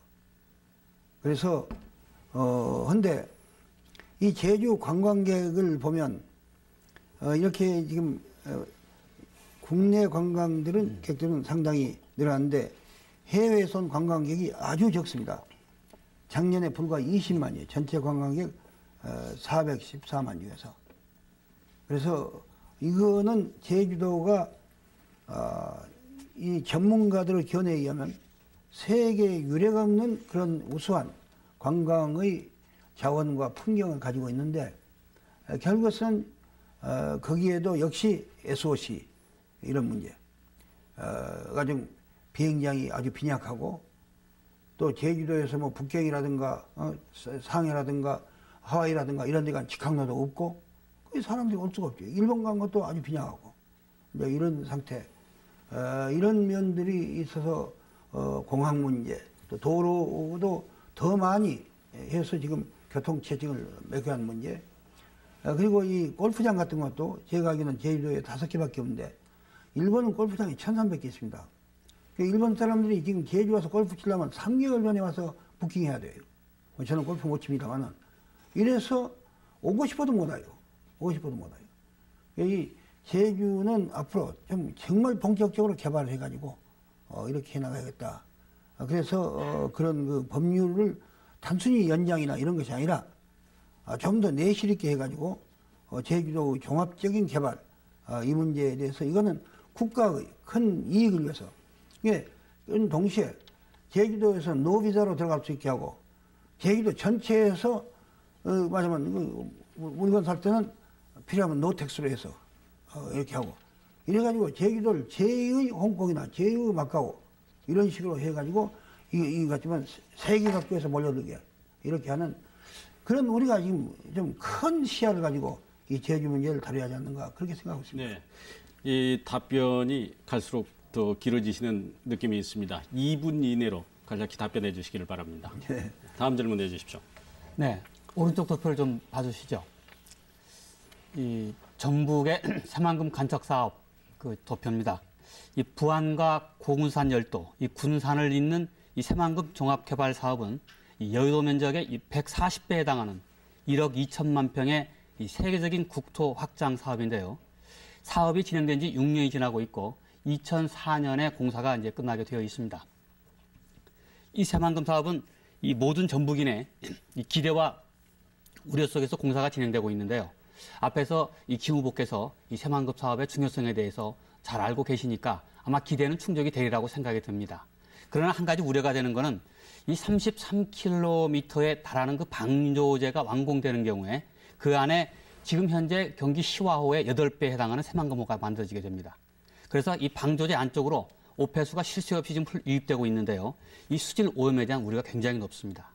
그래서, 근데 이 제주 관광객을 보면 이렇게 지금 국내 관광들은 객들은 상당히 늘어났는데 해외에서 온 관광객이 아주 적습니다. 작년에 불과 20만이에요. 전체 관광객 414만 중에서. 그래서 이거는 제주도가 이 전문가들의 견해에 의하면 세계에 유례가 없는 그런 우수한 관광의 자원과 풍경을 가지고 있는데 결국은 거기에도 역시 SOC 이런 문제 좀 비행장이 아주 빈약하고 또 제주도에서 뭐 북경이라든가 상해라든가 하와이라든가 이런 데가 직항로도 없고 사람들이 올 수가 없죠. 일본 간 것도 아주 빈약하고 이런 상태 이런 면들이 있어서 공항 문제 또 도로도 더 많이 해서 지금 교통체증을 메게 하는 문제 그리고 이 골프장 같은 것도 제가 알기로는 제주도에 5개밖에 없는데 일본은 골프장이 1,300개 있습니다. 일본 사람들이 지금 제주 와서 골프 치려면 3개월 전에 와서 부킹해야 돼요. 저는 골프 못 칩니다만은 이래서 오고 싶어도 못 와요. 오고 싶어도 못 와요. 이 제주는 앞으로 좀 정말 본격적으로 개발을 해가지고 이렇게 해나가야겠다. 그래서 그런 그 법률을 단순히 연장이나 이런 것이 아니라 좀 더 내실 있게 해가지고 제주도 종합적인 개발 이 문제에 대해서 이거는 국가의 큰 이익을 위해서 이게 동시에 제주도에서 노비자로 들어갈 수 있게 하고 제주도 전체에서 말하자면 물건 살 때는 필요하면 노택스로 해서 이렇게 하고 이래가지고 제주도를 제2의 홍콩이나 제2의 마카오 이런 식으로 해가지고 이 같지만 세계 각국에서 몰려들게 이렇게 하는 그런 우리가 지금 좀 큰 시야를 가지고 이 제주 문제를 다뤄야 하지 않는가 그렇게 생각하고 있습니다. 네, 이 답변이 갈수록 더 길어지시는 느낌이 있습니다. 2분 이내로 간략히 답변해 주시기를 바랍니다. 네. 다음 질문 해주십시오. 네, 오른쪽 도표를 좀 봐주시죠. 이 전북의 새만금 간척 사업 그 도표입니다. 이 부안과 공산 열도, 이 군산을 잇는 이 새만금 종합개발 사업은 이 여의도 면적의 이 140배에 해당하는 1억 2천만 평의 이 세계적인 국토 확장 사업인데요. 사업이 진행된 지 6년이 지나고 있고 2004년에 공사가 이제 끝나게 되어 있습니다. 이 새만금 사업은 이 모든 전북인의 이 기대와 우려 속에서 공사가 진행되고 있는데요. 앞에서 이 김 후보께서 이 새만금 사업의 중요성에 대해서 잘 알고 계시니까 아마 기대는 충족이 되리라고 생각이 듭니다. 그러나 한 가지 우려가 되는 것은 이 33km에 달하는 그 방조제가 완공되는 경우에 그 안에 지금 현재 경기 시화호의 8배에 해당하는 새만금호가 만들어지게 됩니다. 그래서 이 방조제 안쪽으로 오폐수가 쉴 새 없이 지금 유입되고 있는데요. 이 수질 오염에 대한 우려가 굉장히 높습니다.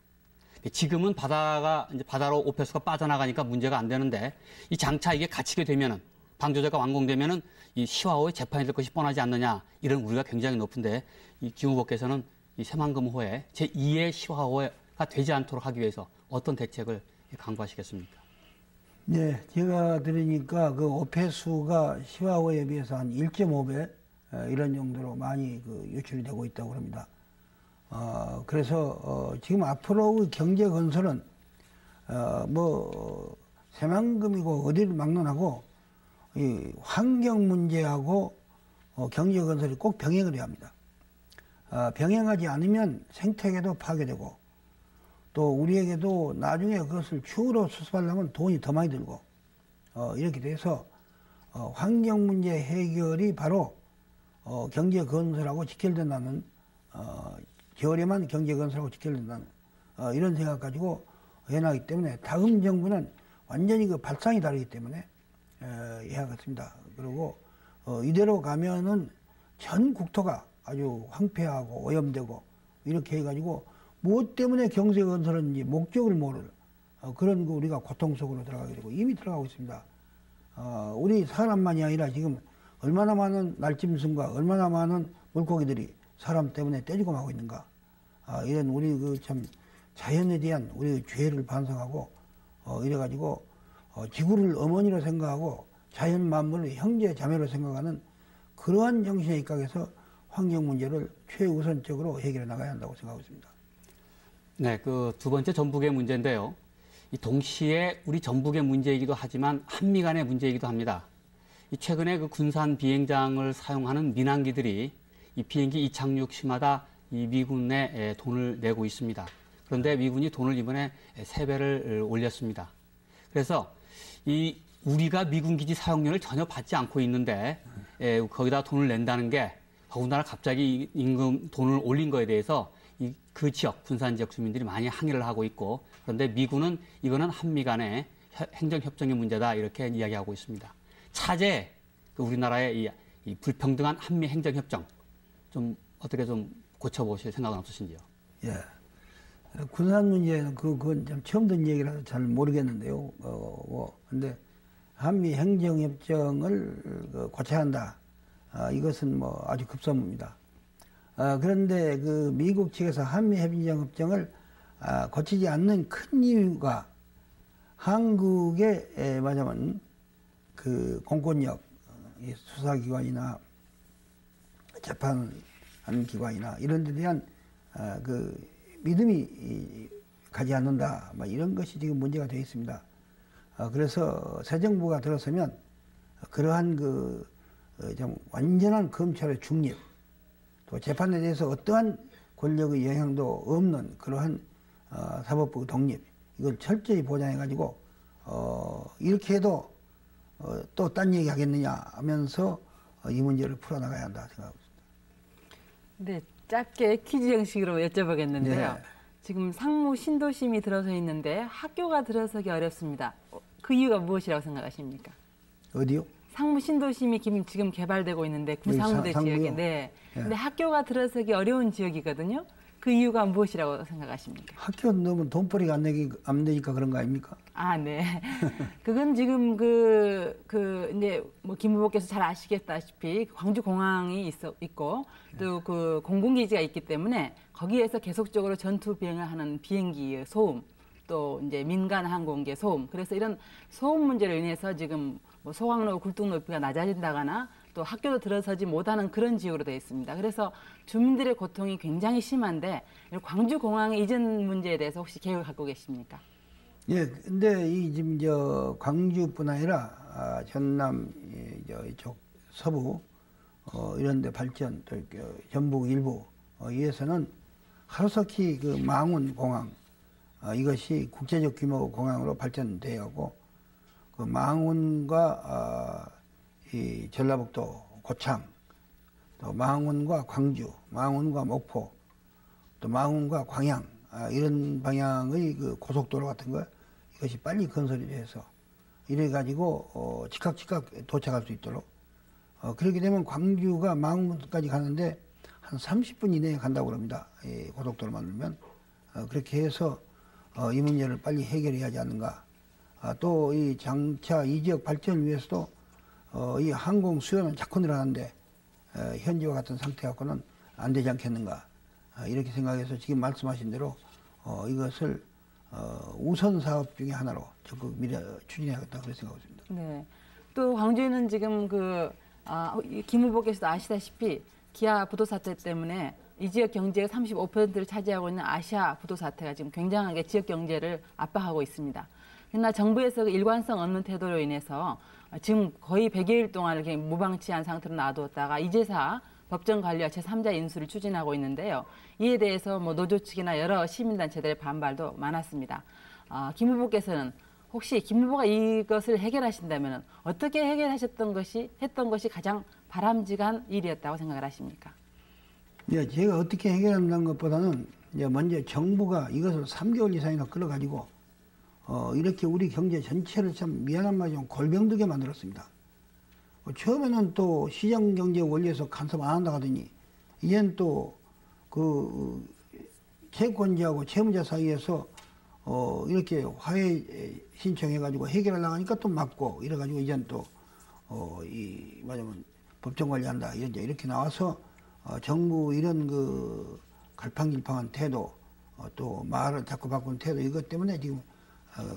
지금은 바다로 오폐수가 빠져나가니까 문제가 안 되는데 이 장차 이게 갇히게 되면은 방조제가 완공되면은 이 시화호의 재판이 될 것이 뻔하지 않느냐 이런 우려가 굉장히 높은데 이 김 후보께서는 이 새만금호에 제2의 시화호가 되지 않도록 하기 위해서 어떤 대책을 강구하시겠습니까? 네, 제가 들으니까 그 오폐수가 시화호에 비해서 한 1.5배 이런 정도로 많이 그 유출이 되고 있다고 합니다. 그래서 지금 앞으로 경제 건설은 새만금이고 어디를 막론하고 이 환경 문제하고 경제 건설이 꼭 병행을 해야 합니다. 병행하지 않으면 생태계도 파괴되고 또 우리에게도 나중에 그것을 추후로 수습하려면 돈이 더 많이 들고 이렇게 돼서 환경 문제 해결이 바로 경제 건설하고 직결된다는 저렴한 경제 건설하고 직결된다는 이런 생각 가지고 해나가기 때문에 다음 정부는 완전히 그 발상이 다르기 때문에 해야겠습니다. 그리고 이대로 가면은 전 국토가 아주 황폐하고 오염되고 이렇게 해가지고 무엇 때문에 경제 건설인지 목적을 모를 그런 거 우리가 고통 속으로 들어가게 되고 이미 들어가고 있습니다. 우리 사람만이 아니라 지금 얼마나 많은 날짐승과 얼마나 많은 물고기들이 사람 때문에 떼지고 마고 있는가. 이런 우리 그 참 자연에 대한 우리 죄를 반성하고 이래가지고 지구를 어머니로 생각하고 자연 만물을 형제 자매로 생각하는 그러한 정신에 입각해서 환경 문제를 최우선적으로 해결해 나가야 한다고 생각하고 있습니다. 네, 그 두 번째 전북의 문제인데요. 이 동시에 우리 전북의 문제이기도 하지만 한미 간의 문제이기도 합니다. 이 최근에 그 군산 비행장을 사용하는 민항기들이 이 비행기 이착륙 시마다 이 미군에 돈을 내고 있습니다. 그런데 미군이 돈을 이번에 3배를 올렸습니다. 그래서 이 우리가 미군 기지 사용료를 전혀 받지 않고 있는데 거기다 돈을 낸다는 게 더군다나 갑자기 임금 돈을 올린 거에 대해서 그 지역, 군산 지역 주민들이 많이 항의를 하고 있고, 그런데 미군은 이거는 한미 간의 행정협정의 문제다 이렇게 이야기하고 있습니다. 차제 우리나라의 이 불평등한 한미 행정협정 좀 어떻게 좀 고쳐보실 생각은 없으신지요? 예. 군산 문제는 그건 좀 처음 듣는 얘기라서 잘 모르겠는데요. 근데 한미 행정협정을 고쳐야 한다. 이것은 뭐 아주 급선무입니다. 그런데 그 미국 측에서 한미 행정협정을 고치지 않는 큰 이유가 한국의 말하자면 그 공권력, 수사기관이나 재판하는 기관이나 이런 데 대한 그 믿음이 가지 않는다. 뭐 이런 것이 지금 문제가 되어 있습니다. 그래서 새 정부가 들어서면 그러한 좀 완전한 검찰의 중립, 또 재판에 대해서 어떠한 권력의 영향도 없는 그러한 사법부 독립, 이걸 철저히 보장해가지고 이렇게 해도 또 딴 얘기 하겠느냐 하면서 이 문제를 풀어나가야 한다 생각하고 있습니다. 네, 짧게 퀴즈 형식으로 여쭤보겠는데요. 네. 지금 상무 신도심이 들어서 있는데 학교가 들어서기 어렵습니다. 그 이유가 무엇이라고 생각하십니까? 어디요? 상무 신도심이 지금 개발되고 있는데 구상무대 상무요? 지역에. 네. 예. 근데 학교가 들어서기 어려운 지역이거든요. 그 이유가 무엇이라고 생각하십니까? 학교 넣으면 돈벌이가 안 되니까 그런 거 아닙니까? 아, 네. 그건 지금 이제 뭐 김 후보께서 잘 아시겠다시피 광주 공항이 있고 또 그 공군기지가 있기 때문에 거기에서 계속적으로 전투 비행을 하는 비행기의 소음, 또 이제 민간 항공기의 소음, 그래서 이런 소음 문제로 인해서 지금 뭐 소강로 굴뚝 높이가 낮아진다거나 또 학교도 들어서지 못하는 그런 지역으로 되어 있습니다. 그래서 주민들의 고통이 굉장히 심한데 광주 공항의 이전 문제에 대해서 혹시 계획을 갖고 계십니까? 예, 근데 지금 광주뿐 아니라 전남 이쪽 서부 이런 데 발전, 또 전북 일부 위에서는 하루속히 그 망운 공항 이것이 국제적 규모 공항으로 발전되었고, 그 망운과 이 전라북도 고창, 또 망운과 광주, 망운과 목포, 또 망운과 광양 이런 방향의 그 고속도로 같은 거 이것이 빨리 건설이 돼서 이래 가지고 즉각 도착할 수 있도록 그렇게 되면 광주가 망운까지 가는데 한 30분 이내에 간다고 합니다. 이 고속도로 만들면 그렇게 해서 이 문제를 빨리 해결해야 하지 않는가. 또 이 장차 이 지역 발전을 위해서도 이 항공 수요는 자꾸 늘어나는데 현재와 같은 상태 갖고는 안 되지 않겠는가. 이렇게 생각해서 지금 말씀하신 대로 이것을 우선 사업 중에 하나로 적극 추진해야겠다 그렇게 생각하고 있습니다. 네. 또 광주에는 지금 김 후보께서도 아시다시피 기아 부도 사태 때문에 이 지역 경제의 35%를 차지하고 있는 아시아 부도 사태가 지금 굉장하게 지역 경제를 압박하고 있습니다. 그러나 정부에서 일관성 없는 태도로 인해서 지금 거의 100여일 동안 이렇게 무방치한 상태로 놔두었다가 이제사 법정관리와 제3자 인수를 추진하고 있는데요. 이에 대해서 뭐 노조 측이나 여러 시민단체들의 반발도 많았습니다. 김 후보께서는 혹시 김 후보가 이것을 해결하신다면 어떻게 했던 것이 가장 바람직한 일이었다고 생각을 하십니까? 예, 제가 어떻게 해결한다는 것보다는 이제 먼저 정부가 이것을 3개월 이상이나 끌어가지고 이렇게 우리 경제 전체를 참 미안한 말이 좀 골병들게 만들었습니다. 처음에는 또 시장 경제 원리에서 간섭 안 한다 하더니 이젠 또 그 채권자하고 채무자 사이에서 이렇게 화해 신청해가지고 해결하려고 하니까 또 막고 이래가지고 이젠 또 말하자면 법정 관리한다 이렇게 나와서 정부 이런 그 갈팡질팡한 태도 또 말을 자꾸 바꾸는 태도 이것 때문에 지금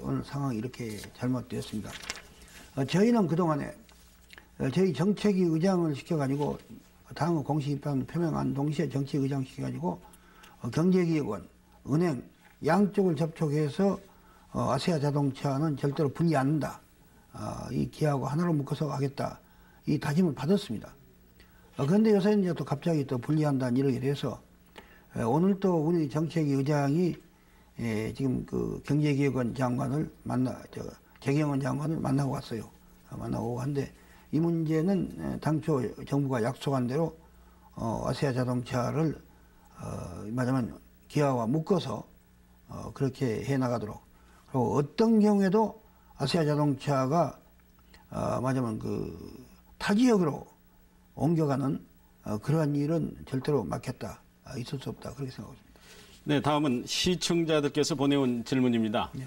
오늘 상황이 이렇게 잘못되었습니다. 저희는 그동안에 저희 정책위 의장을 시켜가지고 당의 공식 입장을 표명한 동시에 정책위 의장 시켜가지고 경제기획원, 은행 양쪽을 접촉해서 아세아 자동차는 절대로 분리 않는다. 이 기하고 하나로 묶어서 하겠다. 이 다짐을 받았습니다. 그런데 요새 이제 또 갑자기 또 분리한다는 이렇게 돼서 오늘 또 우리 정책위 의장이 지금 그 경제기획원 장관을 재경원 장관을 만나고 왔어요. 만나고 한데 이 문제는 당초 정부가 약속한 대로 아시아 자동차를 말하자면 기아와 묶어서 그렇게 해 나가도록, 그리고 어떤 경우에도 아시아 자동차가 말하자면 그 타 지역으로 옮겨가는 그러한 일은 절대로 막혔다, 있을 수 없다, 그렇게 생각하고 있습니다. 네, 다음은 시청자들께서 보내온 질문입니다. 네.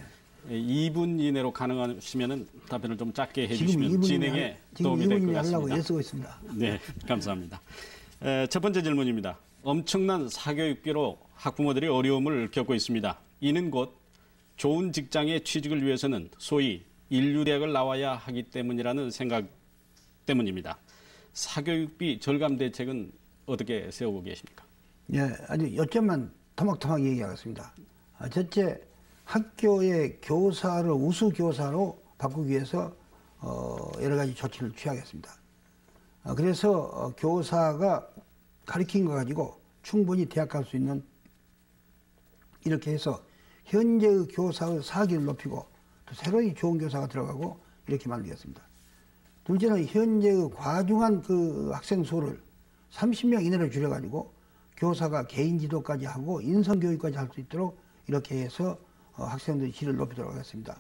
2분 이내로 가능하시면 답변을 좀 짧게 해주시면 지금 진행에 도움이 될 것 하려고 같습니다. 애쓰고 있습니다. 네, 감사합니다. 첫 번째 질문입니다. 엄청난 사교육비로 학부모들이 어려움을 겪고 있습니다. 이는 곧 좋은 직장의 취직을 위해서는 소위 인류대학을 나와야 하기 때문이라는 생각 때문입니다. 사교육비 절감 대책은 어떻게 세우고 계십니까? 예, 아주 요점만 토막토막 얘기하겠습니다. 첫째, 학교의 교사를 우수 교사로 바꾸기 위해서 여러 가지 조치를 취하겠습니다. 그래서 교사가 가르친 거 가지고 충분히 대학 갈 수 있는, 이렇게 해서 현재의 교사의 사기를 높이고 또 새로이 좋은 교사가 들어가고 이렇게 만들겠습니다. 둘째는 현재의 과중한 그 학생 수를 30명 이내로 줄여가지고 교사가 개인 지도까지 하고 인성 교육까지 할 수 있도록 이렇게 해서 학생들의 질을 높이도록 하겠습니다.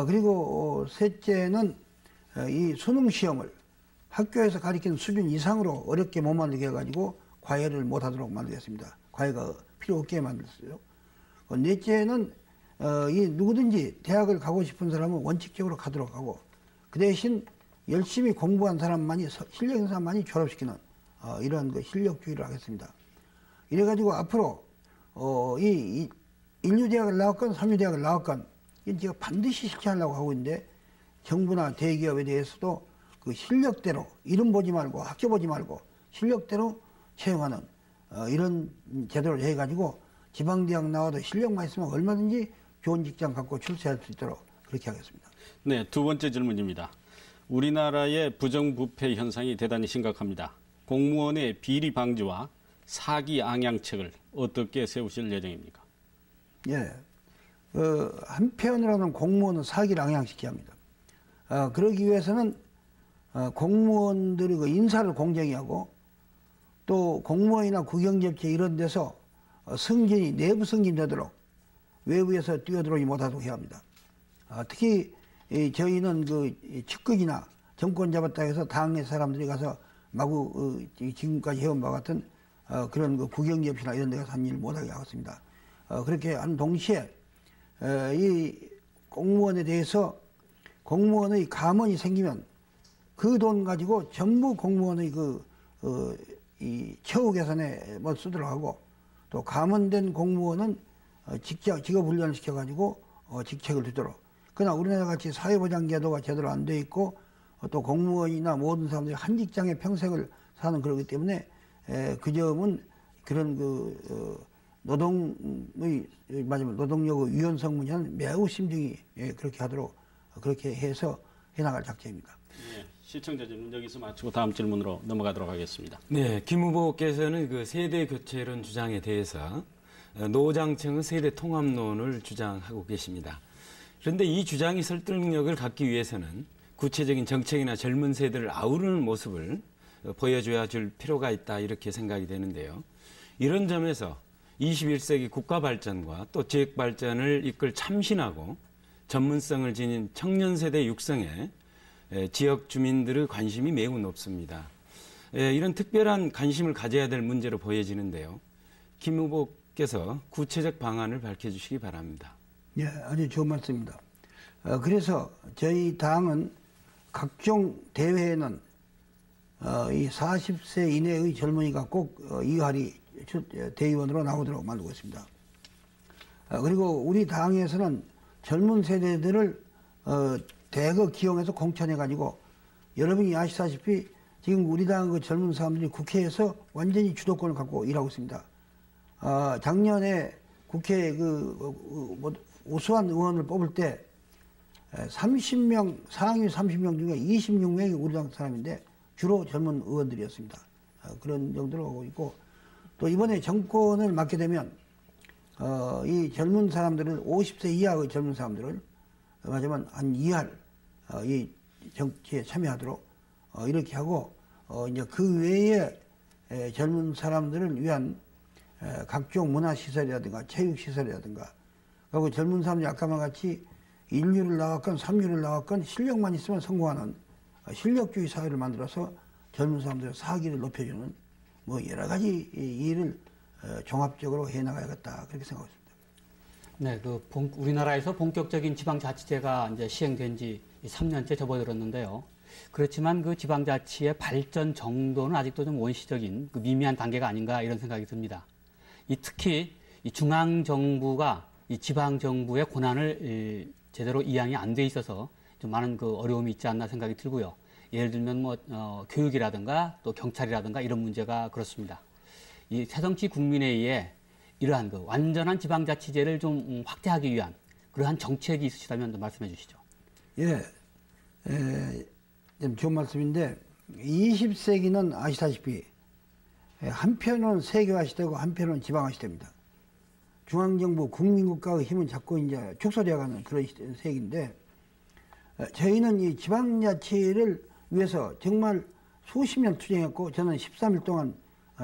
그리고 셋째는 이 수능 시험을 학교에서 가르치는 수준 이상으로 어렵게 못 만들게 해가지고 과외를 못 하도록 만들겠습니다. 과외가 필요 없게 만들었어요. 넷째는 이 누구든지 대학을 가고 싶은 사람은 원칙적으로 가도록 하고, 그 대신 열심히 공부한 사람만이, 실력 있는 사람만이 졸업시키는 이러한 그 실력주의를 하겠습니다. 이래가지고 앞으로 이 인류대학을 나왔건 삼류대학을 나왔건 이건 제가 반드시 실천하려고 하고 있는데, 정부나 대기업에 대해서도 그 실력대로, 이름 보지 말고 학교 보지 말고 실력대로 채용하는 이런 제도를 해가지고 지방대학 나와도 실력만 있으면 얼마든지 좋은 직장 갖고 출세할 수 있도록 그렇게 하겠습니다. 네, 두 번째 질문입니다. 우리나라의 부정부패 현상이 대단히 심각합니다. 공무원의 비리 방지와 사기 ang양책을 어떻게 세우실 예정입니까? 예, 한편으로는 공무원은 사기를 ang양시켜야 합니다. 그러기 위해서는 공무원들의 그 인사를 공정히 하고, 또 공무원이나 국영접체 이런 데서 승진이 내부 승진되도록 외부에서 뛰어들어오지 못하도록 해야 합니다. 특히 저희는 그 측근이나 정권 잡았다 해서 당의 사람들이 가서 마구 지금까지 해온 바와 같은 그런 그 국영접시나 이런 데 가서 한 일을 못하게 하겠습니다. 그렇게 한 동시에 이 공무원에 대해서 공무원의 감원이 생기면 그 돈 가지고 전부 공무원의 이 처우 개선에 뭐 쓰도록 하고, 또 감원된 공무원은 직업 훈련을 시켜가지고 직책을 주도록. 그러나 우리나라 같이 사회보장 제도가 제대로 안 돼 있고 또 공무원이나 모든 사람들이 한 직장에 평생을 사는 그러기 때문에 그 점은 그런 노동의 마지막 노동력의 유연성 문제는 매우 심중히 그렇게 하도록 그렇게 해서 해나갈 작정입니다. 네, 시청자 질문 여기서 마치고 다음 질문으로 넘어가도록 하겠습니다. 네, 김 후보께서는 그 세대 교체론 주장에 대해서 노장층의 세대 통합론을 주장하고 계십니다. 그런데 이 주장이 설득력을 갖기 위해서는 구체적인 정책이나 젊은 세대를 아우르는 모습을 보여줘야 줄 필요가 있다, 이렇게 생각이 되는데요. 이런 점에서 21세기 국가 발전과 또 지역 발전을 이끌 참신하고 전문성을 지닌 청년 세대 육성에 지역 주민들의 관심이 매우 높습니다. 이런 특별한 관심을 가져야 될 문제로 보여지는데요. 김 후보께서 구체적 방안을 밝혀주시기 바랍니다. 예, 아주 좋은 말씀입니다. 그래서 저희 당은 각종 대회에는 이 40세 이내의 젊은이가 꼭 이하리 대의원으로 나오도록 만들고 있습니다. 그리고 우리 당에서는 젊은 세대들을 대거 기용해서 공천해가지고, 여러분이 아시다시피 지금 우리 당 그 젊은 사람들이 국회에서 완전히 주도권을 갖고 일하고 있습니다. 작년에 국회 우수한 의원을 뽑을 때 30명, 상위 30명 중에 26명이 우리 당 사람인데 주로 젊은 의원들이었습니다. 그런 정도로 하고 있고, 또 이번에 정권을 맡게 되면 이 젊은 사람들을 50세 이하의 젊은 사람들을 말하자면 한 2할 이 정치에 참여하도록 이렇게 하고 이제 그 외에 젊은 사람들을 위한 각종 문화시설이라든가 체육시설이라든가, 그리고 젊은 사람들이 아까만 같이 인류를 나왔건 3류를 나왔건 실력만 있으면 성공하는 실력주의 사회를 만들어서 젊은 사람들의 사기를 높여주는 뭐 여러 가지 일을 종합적으로 해나가야겠다, 그렇게 생각하고 있습니다. 네, 우리나라에서 본격적인 지방자치제가 이제 시행된 지 3년째 접어들었는데요. 그렇지만 그 지방자치의 발전 정도는 아직도 좀 원시적인 미미한 단계가 아닌가 이런 생각이 듭니다. 특히 이 중앙정부가 이 지방정부의 권한을 제대로 이양이 안 돼 있어서 좀 많은 어려움이 있지 않나 생각이 들고요. 예를 들면 교육이라든가 또 경찰이라든가 이런 문제가 그렇습니다. 이 새정치 국민회의에 이러한 완전한 지방자치제를 좀 확대하기 위한 그러한 정책이 있으시다면 좀 말씀해 주시죠. 예, 좀 좋은 말씀인데 20세기는 아시다시피 한편은 세계화 시대고 한편은 지방화 시대입니다. 중앙정부 국민국가의 힘은 자꾸 이제 축소되어가는 그런 세기인데, 저희는 이 지방자치를 위해서 정말 수십 년 투쟁했고, 저는 13일 동안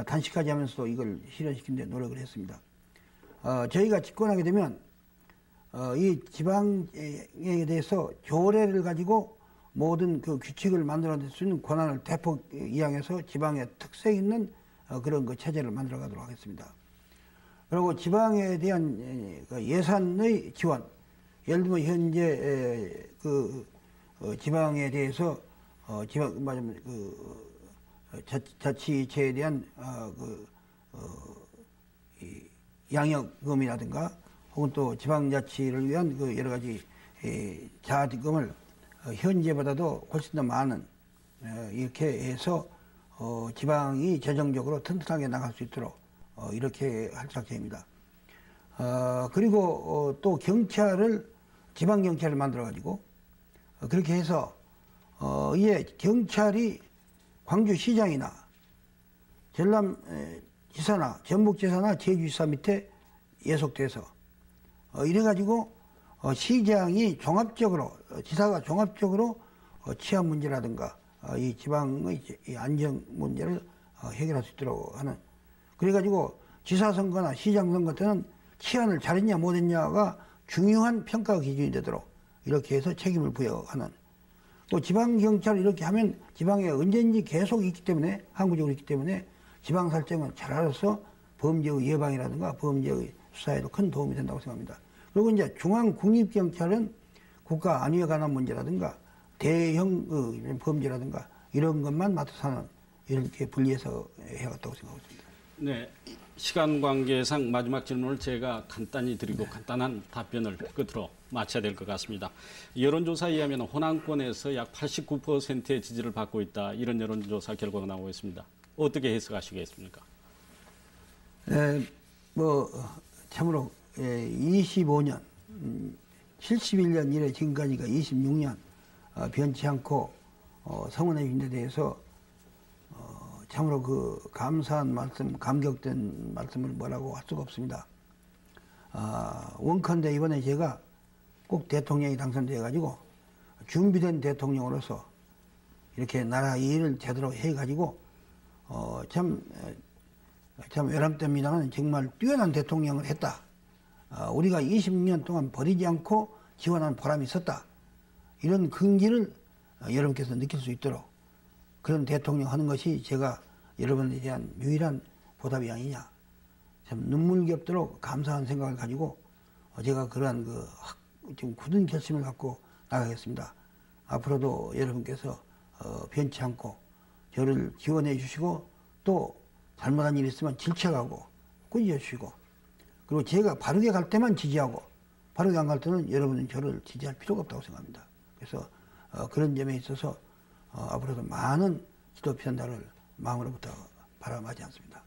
단식까지 하면서도 이걸 실현시키는 데 노력을 했습니다. 저희가 집권하게 되면 이 지방에 대해서 조례를 가지고 모든 그 규칙을 만들어낼 수 있는 권한을 대폭 이양해서 지방의 특색 있는 그런 체제를 만들어 가도록 하겠습니다. 그리고 지방에 대한 예산의 지원, 예를 들면 현재 지방에 대해서 자치제에 대한 양역금이라든가 혹은 또 지방자치를 위한 여러 가지 자금을 현재보다도 훨씬 더 많은 이렇게 해서 지방이 재정적으로 튼튼하게 나갈 수 있도록 이렇게 할 작정입니다. 그리고 또 지방경찰을 만들어가지고 그렇게 해서 이에 경찰이 광주시장이나 전남지사나 전북지사나 제주지사 밑에 예속돼서 이래가지고 시장이 종합적으로, 지사가 종합적으로 치안 문제라든가 이 지방의 안정 문제를 해결할 수 있도록 하는, 그래가지고 지사 선거나 시장 선거 때는 치안을 잘했냐 못했냐가 중요한 평가 기준이 되도록 이렇게 해서 책임을 부여하는, 또 지방경찰을 이렇게 하면 지방에 언제든지 계속 있기 때문에, 항구적으로 있기 때문에 지방살정은 잘 알아서 범죄의 예방이라든가 범죄의 수사에도 큰 도움이 된다고 생각합니다. 그리고 이제 중앙국립경찰은 국가 안위에 관한 문제라든가 대형 범죄라든가 이런 것만 맡아서 하는, 이렇게 분리해서 해왔다고 생각하고 있습니다. 네, 시간 관계상 마지막 질문을 제가 간단히 드리고 간단한 답변을 끝으로 마쳐야 될 것 같습니다. 여론조사에 의하면 호남권에서 약 89%의 지지를 받고 있다, 이런 여론조사 결과가 나오고 있습니다. 어떻게 해석하시겠습니까? 참으로 25년, 71년 이래 지금까지가 26년 변치 않고 성원해 주신 데 대해서 참으로 감사한 말씀, 감격된 말씀을 뭐라고 할 수가 없습니다. 원컨대 이번에 제가 꼭 대통령이 당선되어 가지고 준비된 대통령으로서 이렇게 나라 일을 제대로 해 가지고 참 외람됩니다만 정말 뛰어난 대통령을 했다. 우리가 26년 동안 버리지 않고 지원한 보람이 있었다. 이런 긍지를 여러분께서 느낄 수 있도록 그런 대통령 하는 것이 제가 여러분에 대한 유일한 보답이 아니냐. 참 눈물겹도록 감사한 생각을 가지고 제가 그러한 좀 굳은 결심을 갖고 나가겠습니다. 앞으로도 여러분께서 변치 않고 저를 지원해 주시고, 또 잘못한 일이 있으면 질책하고 꾸짖어 주시고, 그리고 제가 바르게 갈 때만 지지하고 바르게 안 갈 때는 여러분은 저를 지지할 필요가 없다고 생각합니다. 그래서 그런 점에 있어서 앞으로도 많은 지도 편달을 마음으로부터 바라마지 않습니다.